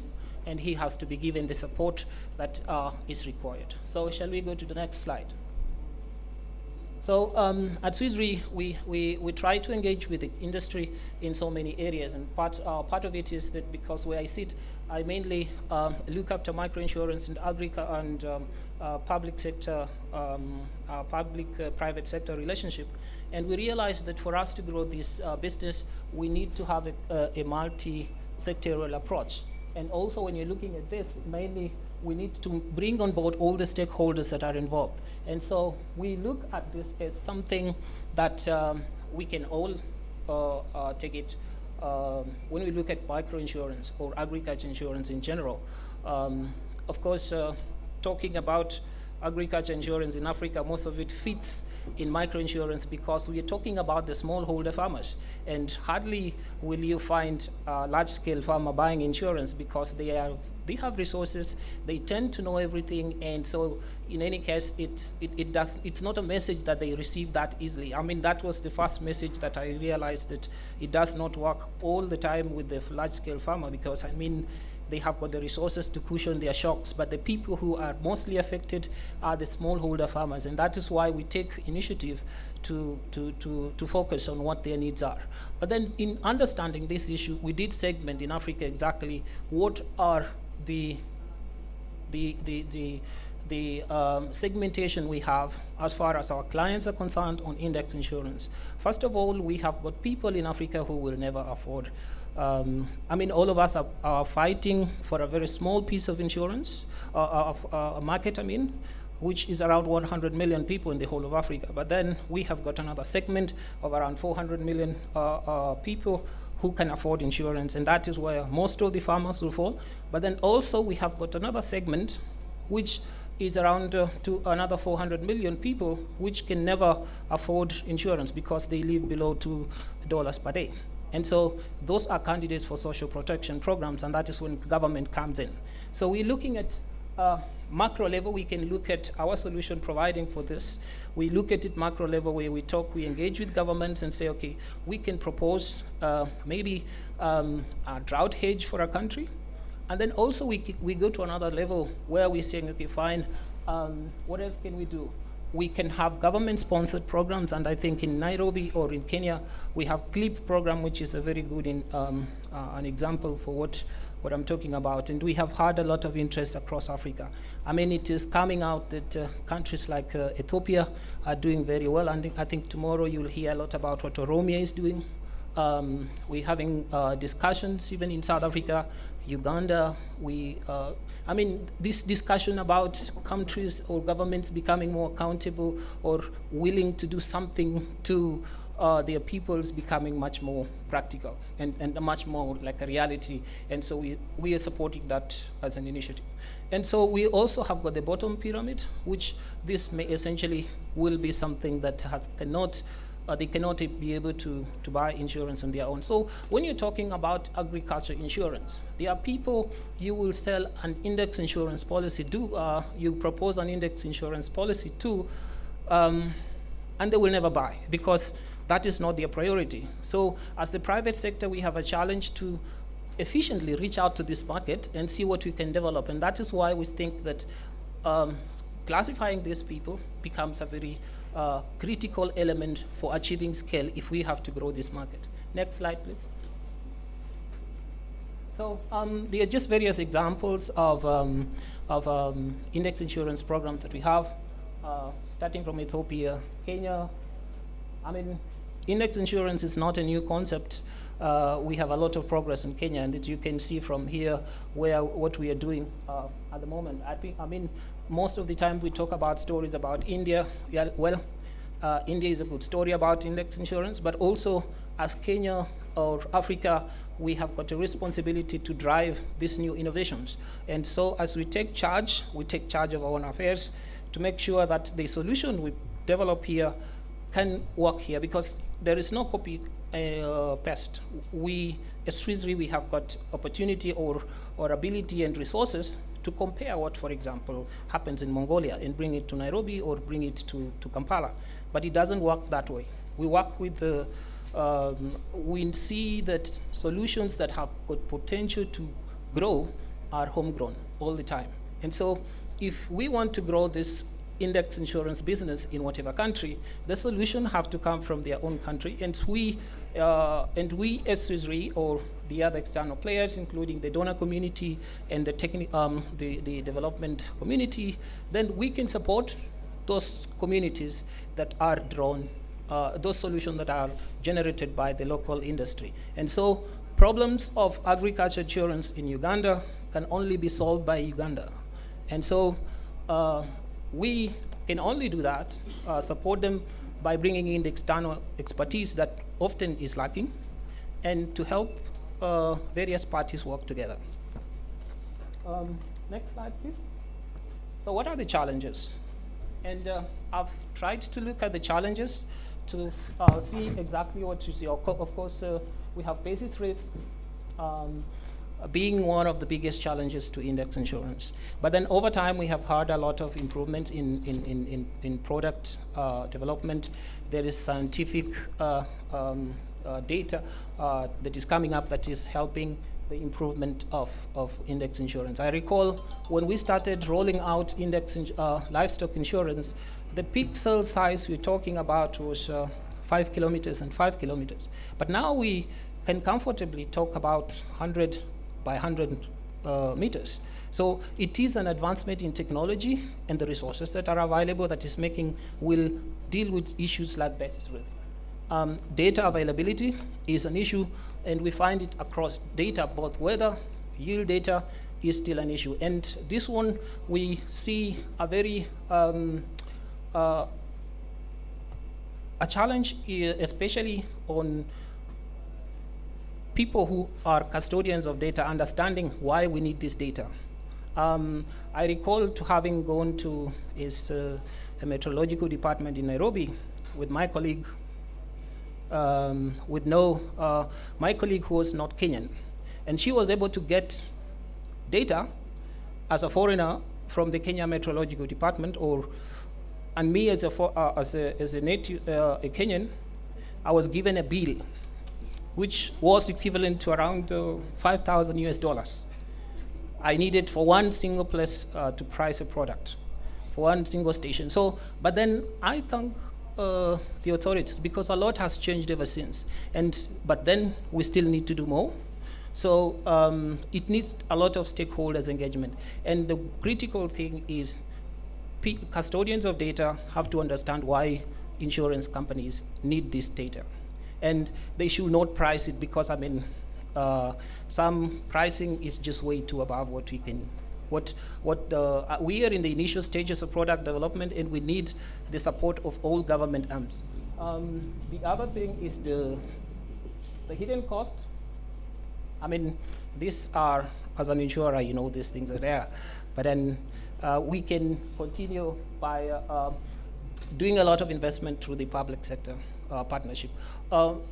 and he has to be given the support that is required. So shall we go to the next slide? So at Swiss Re, we try to engage with the industry in so many areas, and part of it is that because where I sit, I mainly look after microinsurance and public sector, private sector relationship. And we realized that for us to grow this business, we need to have a multi-sectoral approach. And also when you're looking at this, mainly we need to bring on board all the stakeholders that are involved. And so we look at this as something that we can all take it. When we look at microinsurance or agriculture insurance in general, of course, talking about agriculture insurance in Africa, most of it fits in microinsurance because we are talking about the smallholder farmers. And hardly will you find a large-scale farmer buying insurance because they have resources, they tend to know everything, and so in any case, it's not a message that they receive that easily. I mean, that was the first message that I realized, that it does not work all the time with the large-scale farmer, because I mean, they have got the resources to cushion their shocks. But the people who are mostly affected are the smallholder farmers, and that is why we take initiative to focus on what their needs are. But then in understanding this issue, we did segment in Africa exactly what are the segmentation we have as far as our clients are concerned on index insurance. First of all, we have got people in Africa who will never afford. All of us are fighting for a very small piece of insurance, market, which is around 100 million people in the whole of Africa. But then we have got another segment of around 400 million people who can afford insurance, and that is where most of the farmers will fall. But then also we have got another segment which is around to another 400 million people which can never afford insurance because they live below $2 per day. And so those are candidates for social protection programs, and that is when government comes in. So we're looking at macro level. We can look at our solution providing for this. We look at it macro level where we engage with governments and say, okay, we can propose maybe a drought hedge for a country. And then also we go to another level where we're saying, okay, fine, what else can we do? We can have government-sponsored programs, and I think in Nairobi or in Kenya, we have CLIP program, which is a very good an example for what I'm talking about. And we have had a lot of interest across Africa. It is coming out that countries like Ethiopia are doing very well, and I think tomorrow you'll hear a lot about what Oromia is doing. We're having discussions even in South Africa, Uganda. This discussion about countries or governments becoming more accountable or willing to do something to their peoples becoming much more practical and much more like a reality. And so we are supporting that as an initiative. And so we also have got the bottom pyramid, which this may essentially will be something that they cannot be able to buy insurance on their own. So when you're talking about agriculture insurance, there are people you will sell an index insurance policy to, you propose an index insurance policy to, and they will never buy because that is not their priority. So as the private sector, we have a challenge to efficiently reach out to this market and see what we can develop. And that is why we think that classifying these people becomes a very critical element for achieving scale if we have to grow this market. Next slide, please. So there are just various examples of index insurance programs that we have, starting from Ethiopia, Kenya. Index insurance is not a new concept. We have a lot of progress in Kenya, and that you can see from here what we are doing at the moment. Most of the time we talk about stories about India. Yeah, India is a good story about index insurance, but also as Kenya or Africa, we have got a responsibility to drive these new innovations. And so as we take charge of our own affairs to make sure that the solution we develop here can work here, because there is no copy paste. As Swiss Re, we have got opportunity or ability and resources to compare what, for example, happens in Mongolia and bring it to Nairobi or bring it to Kampala. But it doesn't work that way. We work with we see that solutions that have got potential to grow are homegrown all the time. And so if we want to grow this index insurance business in whatever country, the solution have to come from their own country. And we as Swiss Re or the other external players, including the donor community and the development community, then we can support those communities that are drawn, those solutions that are generated by the local industry. And so problems of agriculture insurance in Uganda can only be solved by Uganda. And so we can only do that, support them by bringing in the external expertise that often is lacking, and to help various parties work together. Next slide, please. So what are the challenges? And I've tried to look at the challenges to see exactly what you see. Of course, we have basis risk being one of the biggest challenges to index insurance. But then over time, we have had a lot of improvement in product development. There is scientific data that is coming up that is helping the improvement of index insurance. I recall when we started rolling out livestock insurance, the peak cell size we're talking about was 5 kilometers and 5 kilometers. But now we can comfortably talk about 100 by 100 meters. So it is an advancement in technology and the resources that are available that will deal with issues like basis risk. Data availability is an issue, and we find it across data, both weather, yield data is still an issue. And this one, we see a very, a challenge, especially on people who are custodians of data, understanding why we need this data. I recall to having gone to a meteorological department in Nairobi with my colleague, my colleague who was not Kenyan, and she was able to get data as a foreigner from the Kenya Meteorological Department, and me as a native a Kenyan, I was given a bill, which was equivalent to around $5,000 US. I needed for one single place to price a product, for one single station. So, but then I thank the authorities, because a lot has changed ever since. But then we still need to do more. So it needs a lot of stakeholders engagement. And the critical thing is custodians of data have to understand why insurance companies need this data. And they should not price it, because some pricing is just way too above what we can. We are in the initial stages of product development, and we need the support of all government arms. The other thing is the hidden cost. These are, as an insurer, these things are there. But then we can continue by doing a lot of investment through the public sector partnership.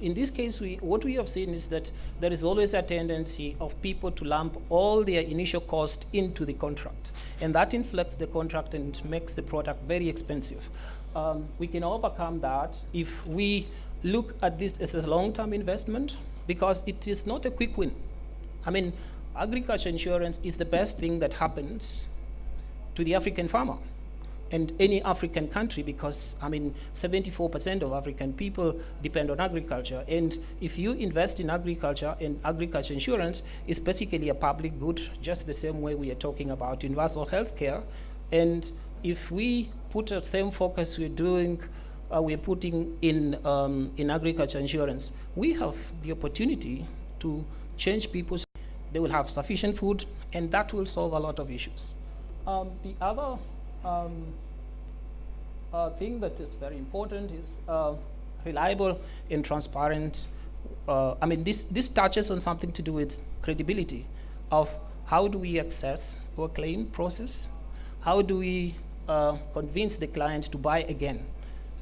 In this case, what we have seen is that there is always a tendency of people to lump all their initial cost into the contract, and that inflates the contract and makes the product very expensive. We can overcome that if we look at this as a long-term investment, because it is not a quick win. Agriculture insurance is the best thing that happens to the African farmer and any African country, because 74% of African people depend on agriculture. And if you invest in agriculture, and agriculture insurance is basically a public good, just the same way we are talking about universal health care. And if we put the same focus we're putting in agriculture insurance, we have the opportunity to change people's. They will have sufficient food, and that will solve a lot of issues. The other thing that is very important is reliable and transparent. This touches on something to do with credibility of how do we access our claim process? How do we convince the client to buy again?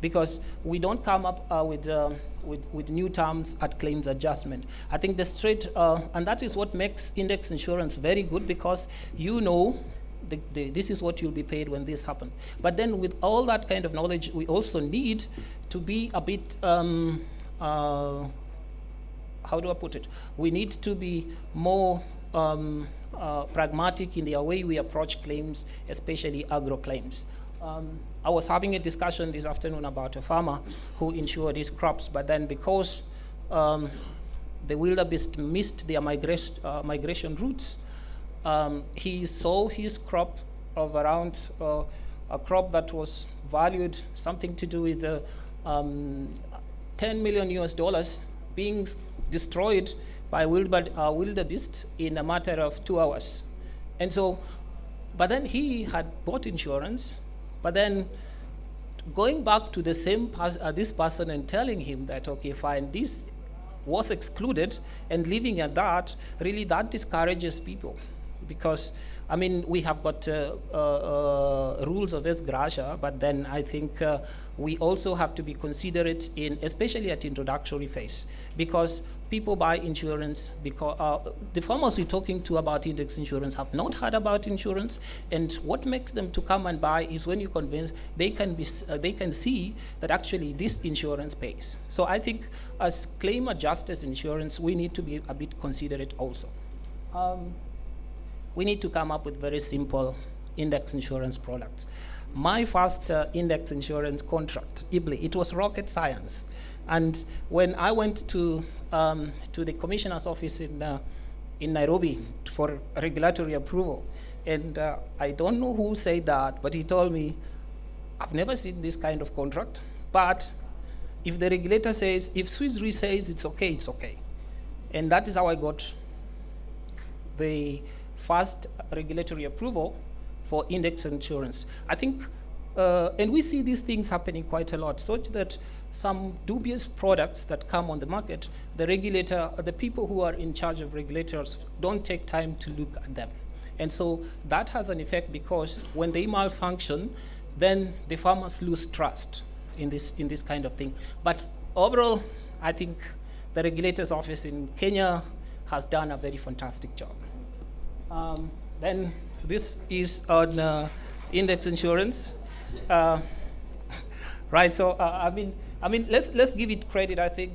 Because we don't come up with new terms at claims adjustment. I think the straight, and that is what makes index insurance very good, because this is what you'll be paid when this happens. But then with all that kind of knowledge, we also need to be a bit, how do I put it? We need to be more pragmatic in the way we approach claims, especially agro claims. I was having a discussion this afternoon about a farmer who insured his crops, but then because the wildebeest missed their migration routes, he sold his crop of around a crop that was valued something to do with $10 million US being destroyed by wildebeest in a matter of 2 hours. And so, but then he had bought insurance, but then going back to the same this person and telling him that, okay, fine, this was excluded, and leaving at that, really that discourages people. Because, we have got rules of ex gratia, but then I think we also have to be considerate especially at introductory phase, because people buy insurance because the farmers we're talking to about index insurance have not heard about insurance, and what makes them to come and buy is when you convince they can see that actually this insurance pays. So I think as claim adjusters insurance, we need to be a bit considerate also. we need to come up with very simple index insurance products. My first index insurance contract, IBLI, it was rocket science. And when I went to the commissioner's office in Nairobi for regulatory approval, and I don't know who said that, but he told me, I've never seen this kind of contract, but if the regulator says, if Swiss Re says it's okay, it's okay. And that is how I got the first regulatory approval for index insurance. I think, and we see these things happening quite a lot, such that some dubious products that come on the market, the regulator, the people who are in charge of regulators don't take time to look at them. And so that has an effect, because when they malfunction, then the farmers lose trust in this kind of thing. But overall, I think the regulator's office in Kenya has done a very fantastic job. Then this is on index insurance, right? So I mean, let's give it credit. I think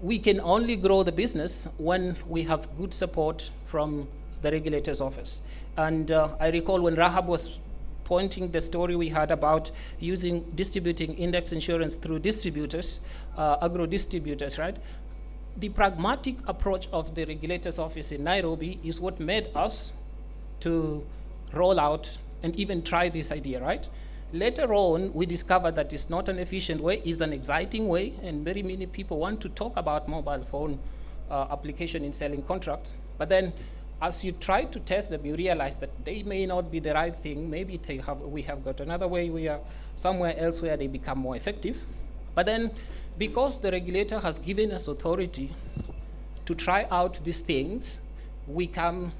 we can only grow the business when we have good support from the regulator's office. And I recall when Rahab was pointing the story we had about distributing index insurance through distributors, agro distributors, right? The pragmatic approach of the regulator's office in Nairobi is what made us to roll out and even try this idea, right? Later on, we discovered that it's not an efficient way, it's an exciting way, and very many people want to talk about mobile phone application in selling contracts. But then, as you try to test them, you realize that they may not be the right thing. Maybe we have got another way, we are somewhere else where they become more effective. But then, because the regulator has given us authority to try out these things, we come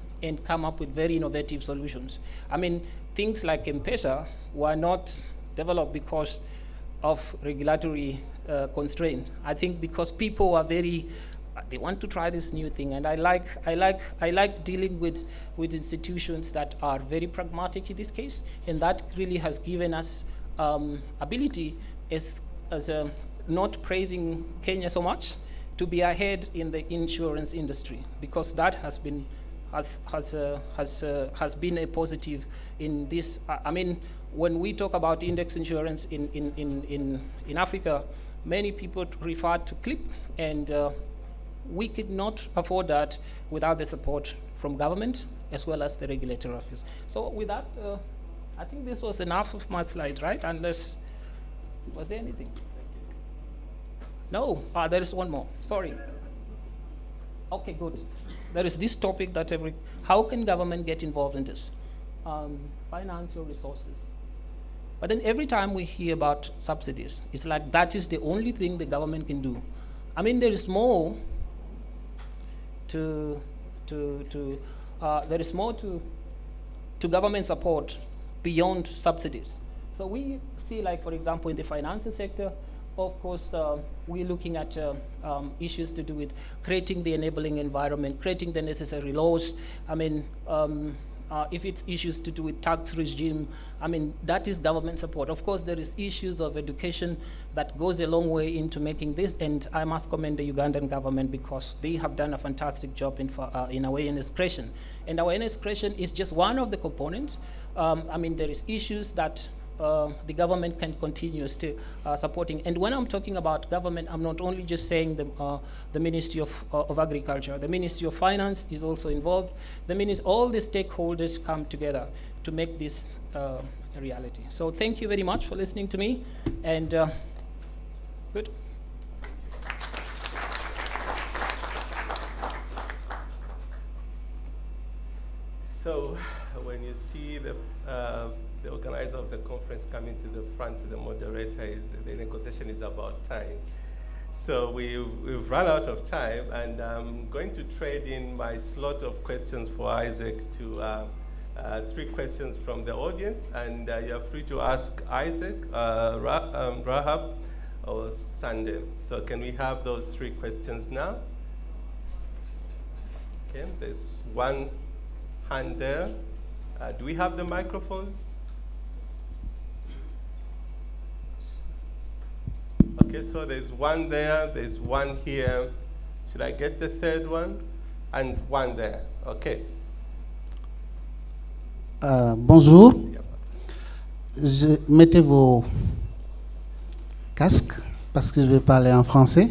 up with very innovative solutions. I mean, things like M-Pesa were not developed because of regulatory constraint. I think because people are they want to try this new thing, and I like dealing with institutions that are very pragmatic in this case, and that really has given us ability as not praising Kenya so much, to be ahead in the insurance industry, because that has been a positive in this. I mean, when we talk about index insurance in Africa, many people refer to CLIP, and we could not afford that without the support from government as well as the regulator office. So with that, I think this was enough of my slide, right? Unless, was there anything? No, there is one more, sorry. Okay, good. There is this topic that how can government get involved in this? Financial resources. But then every time we hear about subsidies, it's like that is the only thing the government can do. I mean, there is more to government support beyond subsidies. So we see, like, for example, in the financial sector, of course, we're looking at issues to do with creating the enabling environment, creating the necessary laws. I mean, if it's issues to do with tax regime, I mean, that is government support. Of course, there is issues of education that goes a long way into making this, and I must commend the Ugandan government because they have done a fantastic job in awareness creation. And awareness creation is just one of the components. I mean, there is issues that the government can continue still supporting. And when I'm talking about government, I'm not only just saying the Ministry of Agriculture. The Ministry of Finance is also involved. All the stakeholders come together to make this a reality. So thank you very much for listening to me. And good. So when you see the organizer of the conference coming to the front to the moderator, the negotiation is about time. So we've run out of time, and I'm going to trade in my slot of questions for Isaac to 3 questions from the audience, and you're free to ask Isaac, Rahab, or Sande. So can we have those 3 questions now? Okay, there's one hand there. Do we have the microphones? Okay, so there's one there, there's one here. Should I get the third one? and one there. Okay. Bonjour. Mettez vos casques parce que je vais parler en français.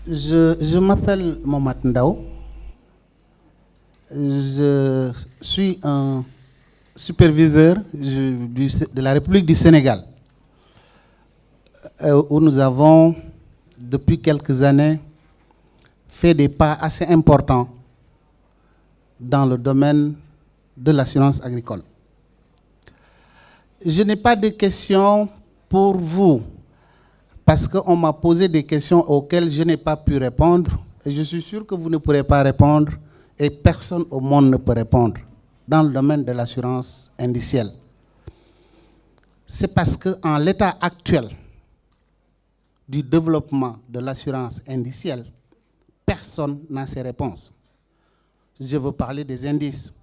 Je m'appelle Mohamed Ndao. Je suis un superviseur de la République du Sénégal, où nous avons, depuis quelques années, fait des pas assez importants dans le domaine de l'assurance agricole. Je n'ai pas de questions pour vous, parce qu'on m'a posé des questions auxquelles je n'ai pas pu répondre, et je suis sûr que vous ne pourrez pas répondre, et personne au monde ne peut répondre dans le domaine de l'assurance indicielle. C'est parce qu'en l'état actuel du développement de l'assurance indicielle, personne n'a ces réponses. Je veux parler des indices.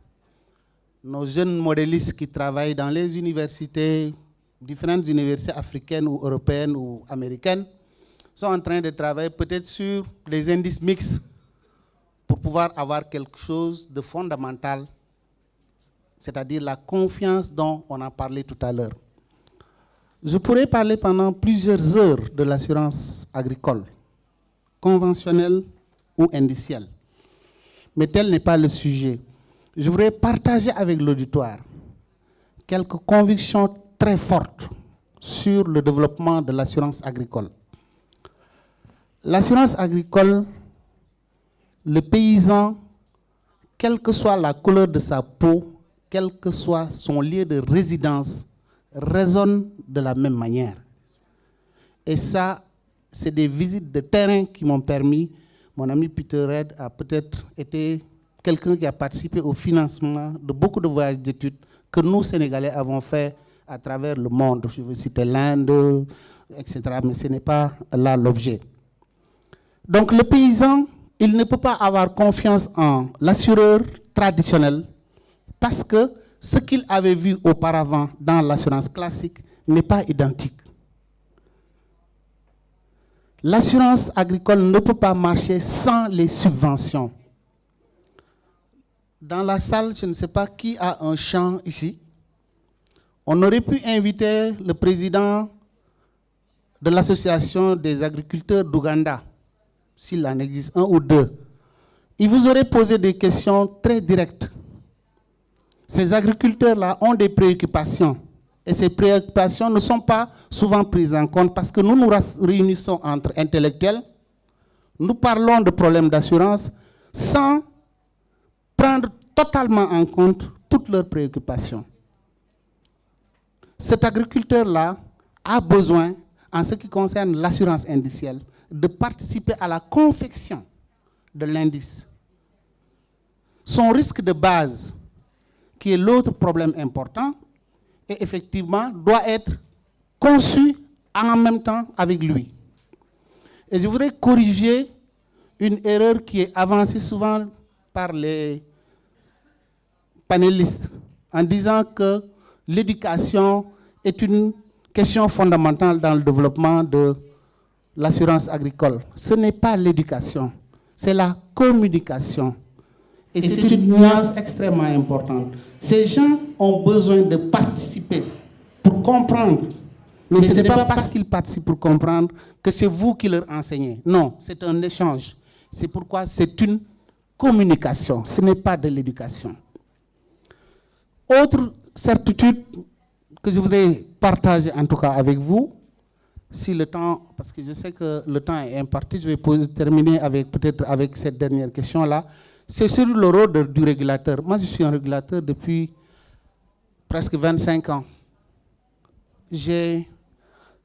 Nos jeunes modélistes qui travaillent dans les universités, différentes universités africaines ou européennes ou américaines, sont en train de travailler peut-être sur les indices mixtes pour pouvoir avoir quelque chose de fondamental, c'est-à-dire la confiance dont on a parlé tout à l'heure. Je pourrais parler pendant plusieurs heures de l'assurance agricole, conventionnelle ou indicielle, mais tel n'est pas le sujet. Je voudrais partager avec l'auditoire quelques convictions très fortes sur le développement de l'assurance agricole. L'assurance agricole, le paysan, quelle que soit la couleur de sa peau, quel que soit son lieu de résidence, raisonne de la même manière. Et ça, c'est des visites de terrain qui m'ont permis. Mon ami Peter Red a peut-être été quelqu'un qui a participé au financement de beaucoup de voyages d'études que nous, Sénégalais, avons fait à travers le monde. Je veux citer l'Inde, etc., mais ce n'est pas là l'objet. Donc le paysan, il ne peut pas avoir confiance en l'assureur traditionnel parce que ce qu'il avait vu auparavant dans l'assurance classique n'est pas identique. L'assurance agricole ne peut pas marcher sans les subventions. Dans la salle, je ne sais pas qui a un champ ici. On aurait pu inviter le président de l'association des agriculteurs d'Ouganda, s'il en existe un ou deux. Il vous aurait posé des questions très directes. Ces agriculteurs-là ont des préoccupations. Et ces préoccupations ne sont pas souvent prises en compte parce que nous nous réunissons entre intellectuels, nous parlons de problèmes d'assurance sans prendre totalement en compte toutes leurs préoccupations. Cet agriculteur-là a besoin, en ce qui concerne l'assurance indicielle, de participer à la confection de l'indice. Son risque de base, qui est l'autre problème important, et effectivement doit être conçu en même temps avec lui. Et je voudrais corriger une erreur qui est avancée souvent par les panélistes en disant que l'éducation est une question fondamentale dans le développement de l'assurance agricole. Ce n'est pas l'éducation, c'est la communication. Et c'est une nuance extrêmement importante. Ces gens ont besoin de participer pour comprendre. Mais ce n'est pas parce qu'ils participent pour comprendre que c'est vous qui leur enseignez. Non, c'est un échange. C'est pourquoi c'est une communication. Ce n'est pas de l'éducation. Autre certitude que je voudrais partager en tout cas avec vous, si le temps, parce que je sais que le temps est imparti, je vais terminer peut-être avec cette dernière question-là. C'est sur le rôle du régulateur. Moi, je suis un régulateur depuis presque 25 ans.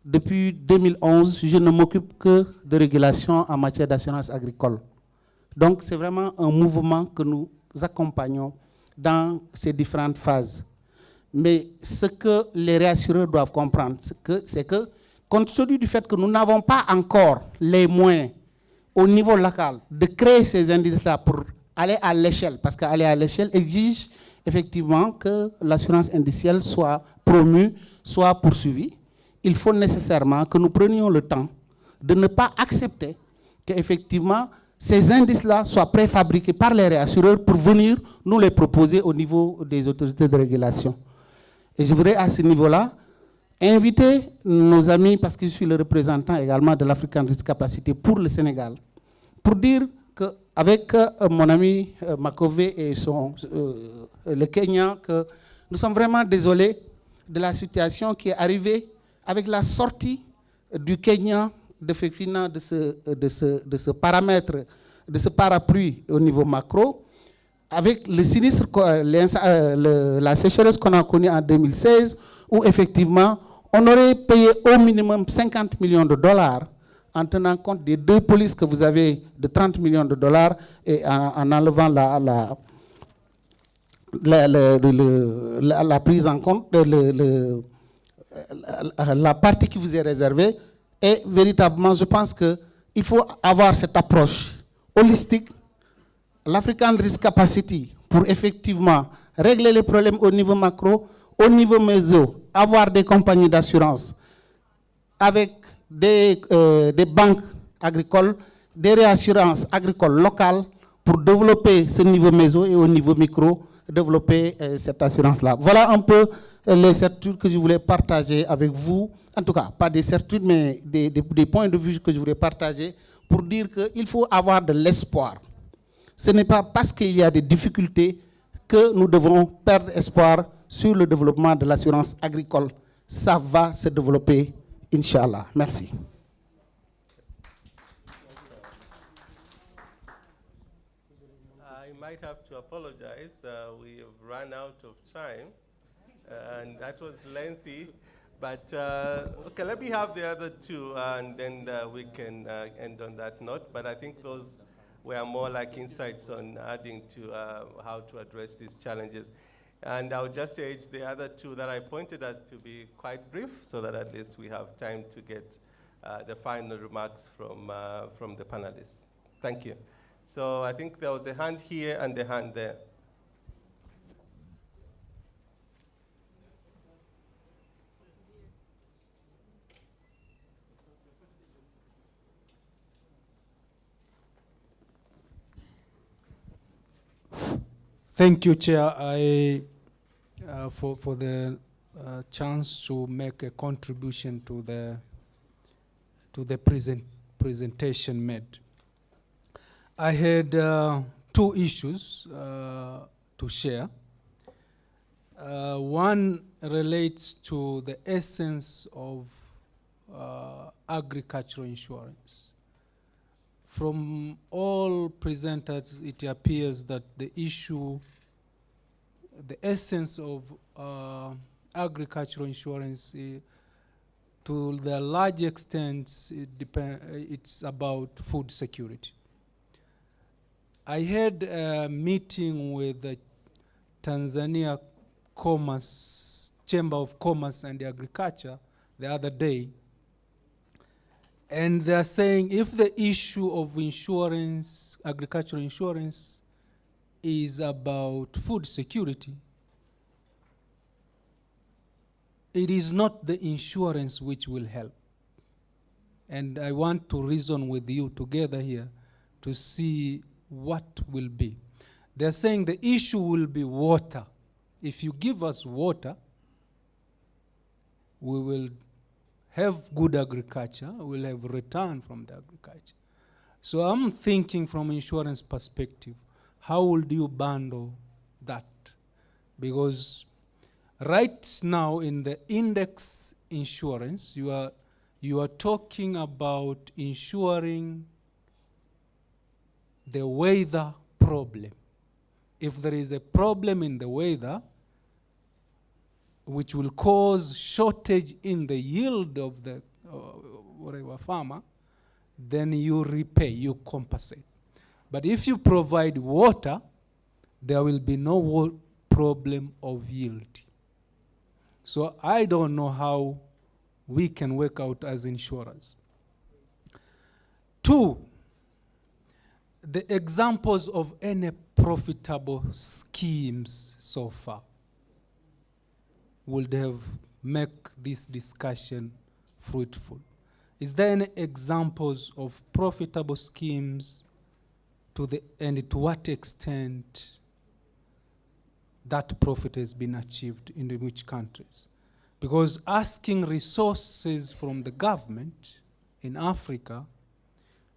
Depuis 2011, je ne m'occupe que de régulation en matière d'assurance agricole. Donc, c'est vraiment un mouvement que nous accompagnons dans ces différentes phases. Mais ce que les réassureurs doivent comprendre, c'est que, compte tenu du fait que nous n'avons pas encore les moyens au niveau local de créer ces indices-là pour aller à l'échelle, parce qu'aller à l'échelle exige effectivement que l'assurance indicielle soit promue, soit poursuivie, il faut nécessairement que nous prenions le temps de ne pas accepter qu'effectivement ces indices-là soient préfabriqués par les réassureurs pour venir nous les proposer au niveau des autorités de régulation. Et je voudrais à ce niveau-là inviter nos amis, parce que je suis le représentant également de l'African Risk Capacity pour le Sénégal, pour dire qu'avec mon ami Makové et le Kenya, que nous sommes vraiment désolés de la situation qui est arrivée avec la sortie du Kenya de ce paramètre, de ce parapluie au niveau macro, avec le sinistre, la sécheresse qu'on a connue en 2016, où effectivement on aurait payé au minimum 50 millions de dollars en tenant compte des 2 polices que vous avez de 30 millions de dollars et en enlevant la prise en compte de la partie qui vous est réservée. Et véritablement, je pense qu'il faut avoir cette approche holistique, l'African Risk Capacity, pour effectivement régler les problèmes au niveau macro, au niveau méso, avoir des compagnies d'assurance avec des banques agricoles, des réassurances agricoles locales pour développer ce niveau méso et au niveau micro, développer cette assurance-là. Voilà un peu les certitudes que je voulais partager avec vous. En tout cas, pas des certitudes, mais des points de vue que je voulais partager pour dire qu'il faut avoir de l'espoir. Ce n'est pas parce qu'il y a des difficultés que nous devons perdre espoir sur le développement de l'assurance agricole. Ça va se développer, Inch'Allah. Merci. I might have to apologize. We have run out of time, and that was lengthy. But okay, let me have the other 2, and then we can end on that note. But I think those were more like insights on adding to how to address these challenges. And I'll just urge the other 2 that I pointed at to be quite brief, so that at least we have time to get the final remarks from the panelists. Thank you. So I think there was a hand here and a hand there. Thank you, Chair, for the chance to make a contribution to the presentation made. I had 2 issues to share. One relates to the essence of agricultural insurance. From all presenters, it appears that the issue, the essence of agricultural insurance, to the large extent, it's about food security. I had a meeting with the Tanzania Chamber of Commerce and Agriculture the other day, and they're saying if the issue of insurance, agricultural insurance, is about food security, it is not the insurance which will help. And I want to reason with you together here to see what will be. They're saying the issue will be water. If you give us water, we will have good agriculture, we'll have return from the agriculture. So I'm thinking from insurance perspective, how would you bundle that? Because right now in the index insurance, you are talking about insuring the weather problem. If there is a problem in the weather, which will cause shortage in the yield of the whatever farmer, then you repay, you compensate. But if you provide water, there will be no problem of yield. So I don't know how we can work out as insurers. 2, the examples of any profitable schemes so far would have make this discussion fruitful. Is there any examples of profitable schemes and to what extent that profit has been achieved in which countries? Because asking resources from the government in Africa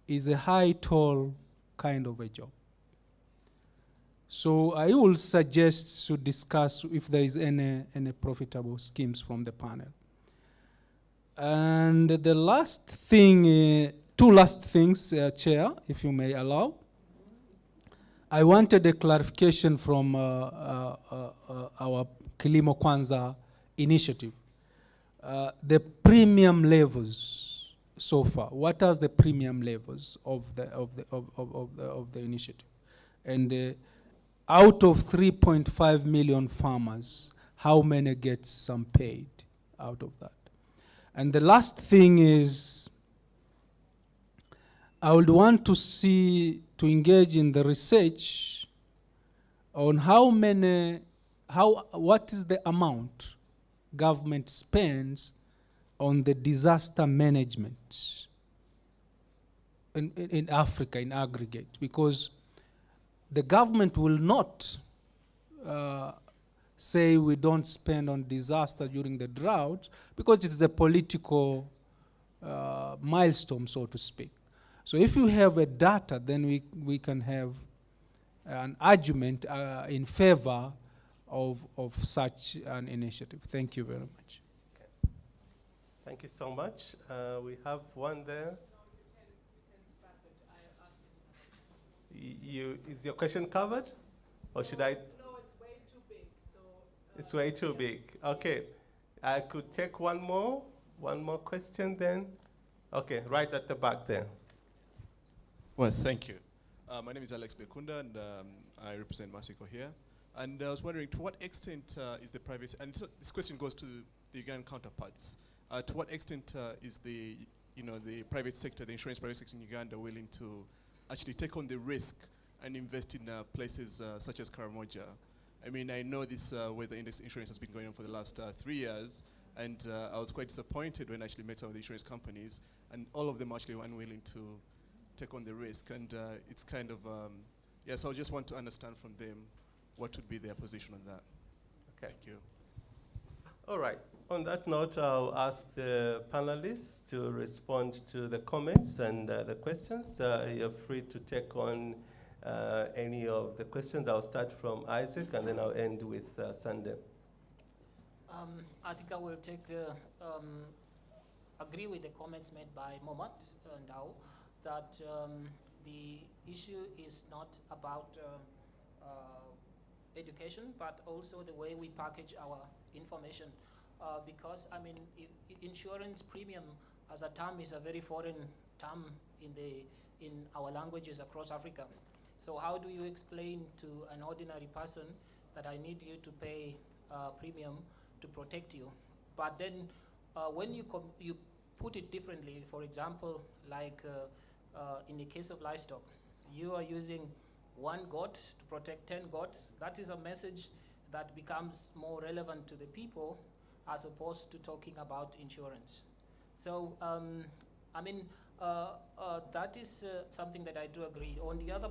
is a high toll kind of a job. So I will suggest to discuss if there is any profitable schemes from the panel. And the last thing, two last things, Chair, if you may allow. I wanted a clarification from our Kilimo Kwanza initiative. The premium levels so far. What are the premium levels of the initiative? And out of 3.5 million farmers, how many get some paid out of that? And the last thing is, I would want to engage in the research on what is the amount government spends on the disaster management in Africa in aggregate, because the government will not say we don't spend on disaster during the drought, because it's a political milestone, so to speak. So if you have a data, then we can have an argument in favor of such an initiative. Thank you very much. Okay. Thank you so much. We have one there. Is your question covered? Or should I? No, it's way too big. So, it's way too big. Okay. I could take one more question then. Okay, right at the back there. Well, thank you. My name is Alex Bekunda, and I represent Masiko here. And I was wondering, to what extent is the private, and this question goes to the Ugandan counterparts, to what extent is the private sector, the insurance private sector in Uganda, willing to actually take on the risk and invest in places such as Karamoja? I mean, I know this weather index insurance has been going on for the last 3 years, and I was quite disappointed when I actually met some of the insurance companies, and all of them actually were unwilling to take on the risk. And it's kind of, so I just want to understand from them what would be their position on that. Okay. Thank you. All right. On that note, I'll ask the panelists to respond to the comments and the questions. You're free to take on any of the questions. I'll start from Isaac, and then I'll end with Sunday. I think I will agree with the comments made by Momat Ndao, that the issue is not about education, but also the way we package our information. Because, I mean, insurance premium as a term is a very foreign term in our languages across Africa. So how do you explain to an ordinary person that I need you to pay premium to protect you? But then when you put it differently, for example, like in the case of livestock, you are using one goat to protect 10 goats. That is a message that becomes more relevant to the people as opposed to talking about insurance. So, I mean, that is something that I do agree. On the other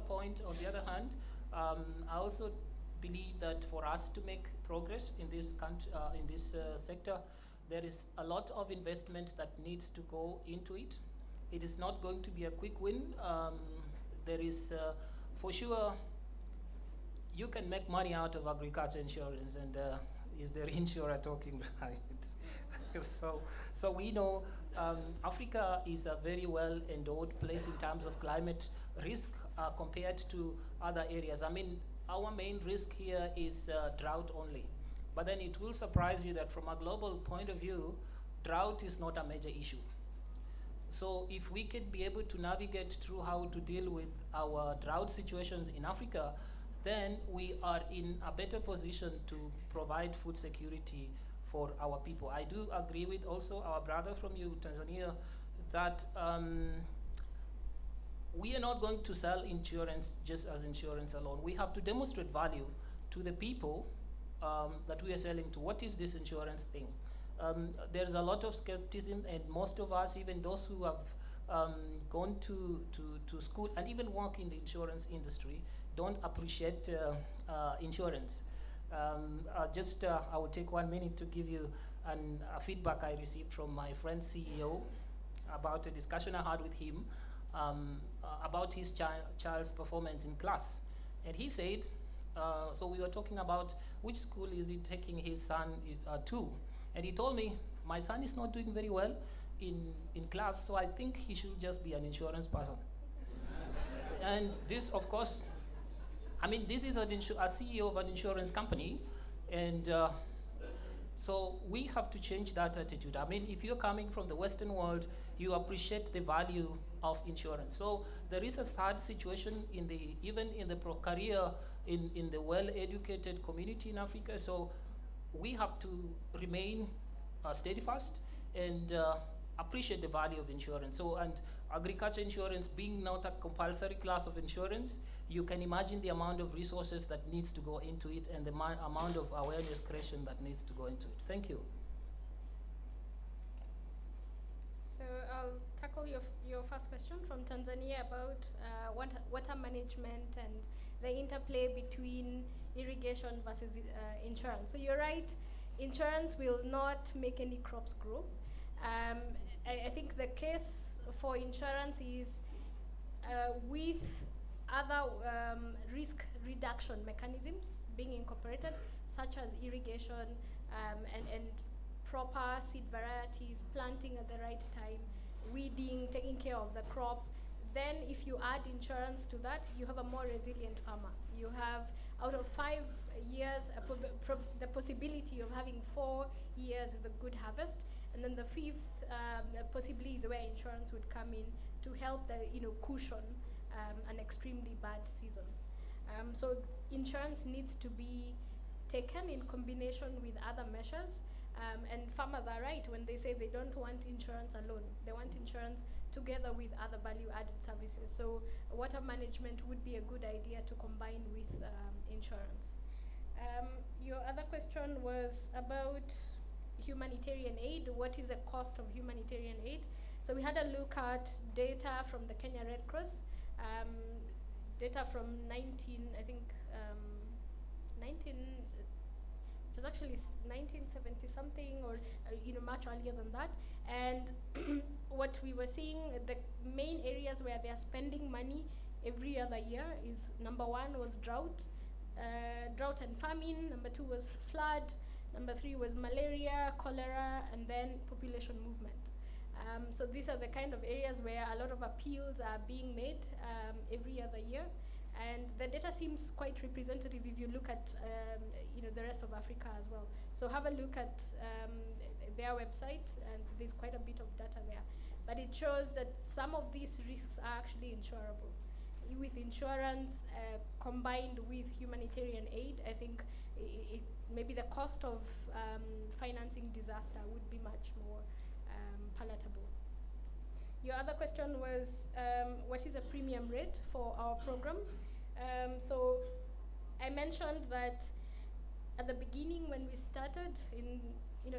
hand, I also believe that for us to make progress in this sector, there is a lot of investment that needs to go into it. It is not going to be a quick win. There is, for sure, you can make money out of agriculture insurance, and is the insurer talking right? So we know Africa is a very well endowed place in terms of climate risk compared to other areas. I mean, our main risk here is drought only. But then it will surprise you that from a global point of view, drought is not a major issue. So if we could be able to navigate through how to deal with our drought situations in Africa, then we are in a better position to provide food security for our people. I do agree with also our brother from Tanzania that we are not going to sell insurance just as insurance alone. We have to demonstrate value to the people that we are selling to. What is this insurance thing? There's a lot of skepticism, and most of us, even those who have gone to school and even work in the insurance industry, don't appreciate insurance. I will take 1 minute to give you a feedback I received from my friend CEO about a discussion I had with him about his child's performance in class. And he said, so we were talking about which school is he taking his son to. And he told me, my son is not doing very well in class, so I think he should just be an insurance person. And this, of course, I mean, this is a CEO of an insurance company, and so we have to change that attitude. I mean, if you're coming from the Western world, you appreciate the value of insurance. So there is a sad situation even in the career in the well-educated community in Africa. So we have to remain steadfast and appreciate the value of insurance. So, and agriculture insurance being not a compulsory class of insurance, you can imagine the amount of resources that needs to go into it and the amount of awareness creation that needs to go into it. Thank you. So I'll tackle your first question from Tanzania about water management and the interplay between irrigation versus insurance. So you're right, insurance will not make any crops grow. I think the case for insurance is with other risk reduction mechanisms being incorporated, such as irrigation and proper seed varieties, planting at the right time, weeding, taking care of the crop. Then if you add insurance to that, you have a more resilient farmer. You have, out of 5 years, the possibility of having 4 years with a good harvest. And then the 5th possibly is where insurance would come in to help cushion an extremely bad season. So insurance needs to be taken in combination with other measures. And farmers are right when they say they don't want insurance alone. They want insurance together with other value-added services. So water management would be a good idea to combine with insurance. Your other question was about humanitarian aid. What is the cost of humanitarian aid? So we had a look at data from the Kenya Red Cross, data from 1970 something, or much earlier than that. And what we were seeing, the main areas where they are spending money every other year is, number 1 was drought and famine. Number 2 was flood. Number 3 was malaria, cholera, and then population movement. So these are the kind of areas where a lot of appeals are being made every other year. And the data seems quite representative if you look at the rest of Africa as well. So have a look at their website, and there's quite a bit of data there. But it shows that some of these risks are actually insurable. With insurance combined with humanitarian aid, I think maybe the cost of financing disaster would be much more palatable. Your other question was, what is a premium rate for our programs? So I mentioned that at the beginning when we started,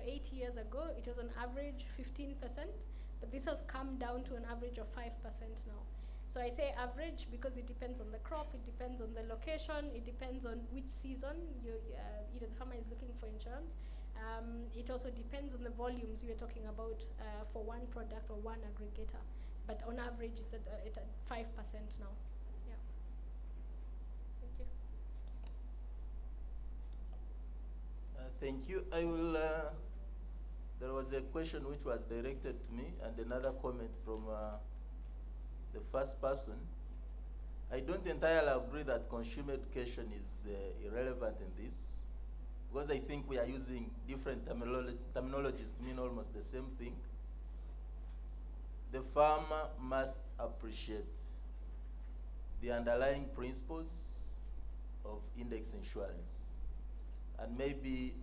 8 years ago, it was on average 15%, but this has come down to an average of 5% now. So I say average because it depends on the crop, it depends on the location, it depends on which season the farmer is looking for insurance. It also depends on the volumes you're talking about for one product or one aggregator. But on average, it's at 5% now. Yeah. Thank you. Thank you. I will. There was a question which was directed to me, and another comment from the first person. I don't entirely agree that consumer education is irrelevant in this, because I think we are using different terminologies to mean almost the same thing. The farmer must appreciate the underlying principles of index insurance. And maybe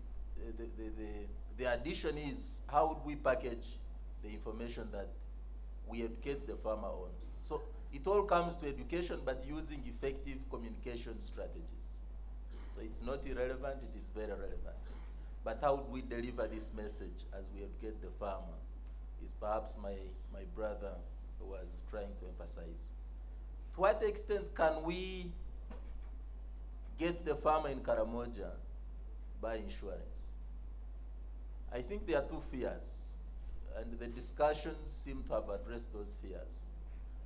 the addition is, how would we package the information that we educate the farmer on? So It all comes to education, but using effective communication strategies. So it's not irrelevant, it is very relevant. But how would we deliver this message as we educate the farmer is perhaps my brother was trying to emphasize. To what extent can we get the farmer in Karamoja by insurance? I think there are two fears, and the discussions seem to have addressed those fears.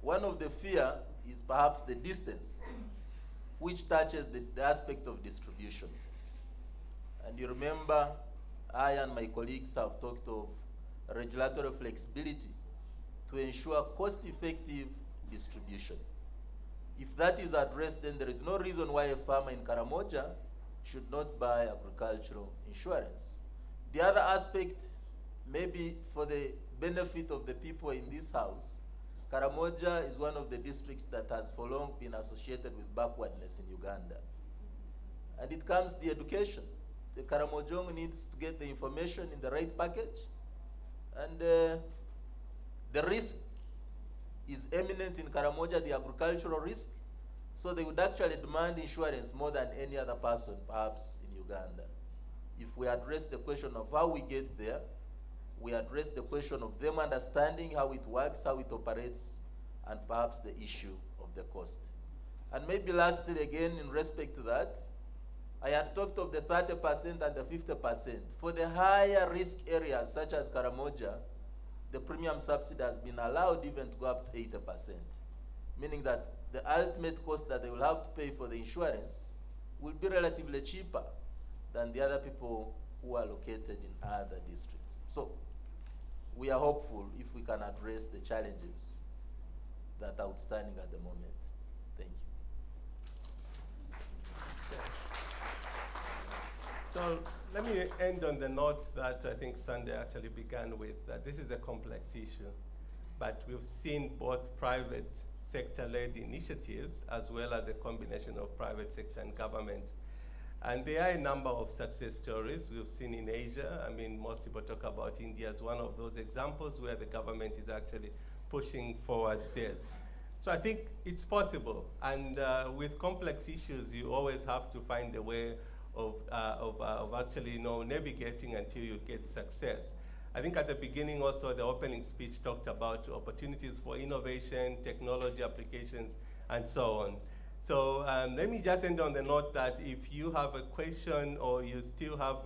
One of the fear is perhaps the distance, which touches the aspect of distribution. And you remember, I and my colleagues have talked of regulatory flexibility to ensure cost-effective distribution. If that is addressed, then there is no reason why a farmer in Karamoja should not buy agricultural insurance. The other aspect, maybe for the benefit of the people in this house, Karamoja is one of the districts that has for long been associated with backwardness in Uganda. And it comes to the education. The Karamojong needs to get the information in the right package, and the risk is eminent in Karamoja, the agricultural risk, so they would actually demand insurance more than any other person, perhaps in Uganda. If we address the question of how we get there, we address the question of them understanding how it works, how it operates, and perhaps the issue of the cost. And maybe lastly, again, in respect to that, I had talked of the 30% and the 50%. For the higher risk areas, such as Karamoja, the premium subsidy has been allowed even to go up to 80%, meaning that the ultimate cost that they will have to pay for the insurance will be relatively cheaper than the other people who are located in other districts. So we are hopeful if we can address the challenges that are outstanding at the moment. Thank you. So let me end on the note that I think Sunday actually began with, that this is a complex issue, but we've seen both private sector-led initiatives as well as a combination of private sector and government. And there are a number of success stories we've seen in Asia. I mean, most people talk about India as one of those examples where the government is actually pushing forward this. So I think it's possible. And with complex issues, you always have to find a way of actually navigating until you get success. I think at the beginning also the opening speech talked about opportunities for innovation, technology applications, and so on. So let me just end on the note that if you have a question or you still have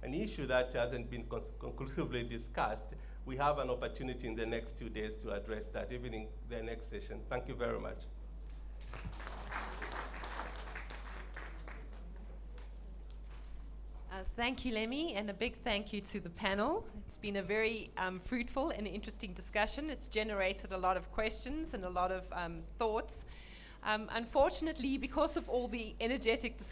an issue that hasn't been conclusively discussed, we have an opportunity in the next 2 days to address that, even in the next session. Thank you very much. Thank you, Lemmy, and a big thank you to the panel. It's been a very fruitful and interesting discussion. It's generated a lot of questions and a lot of thoughts. Unfortunately, because of all the energetic discussion,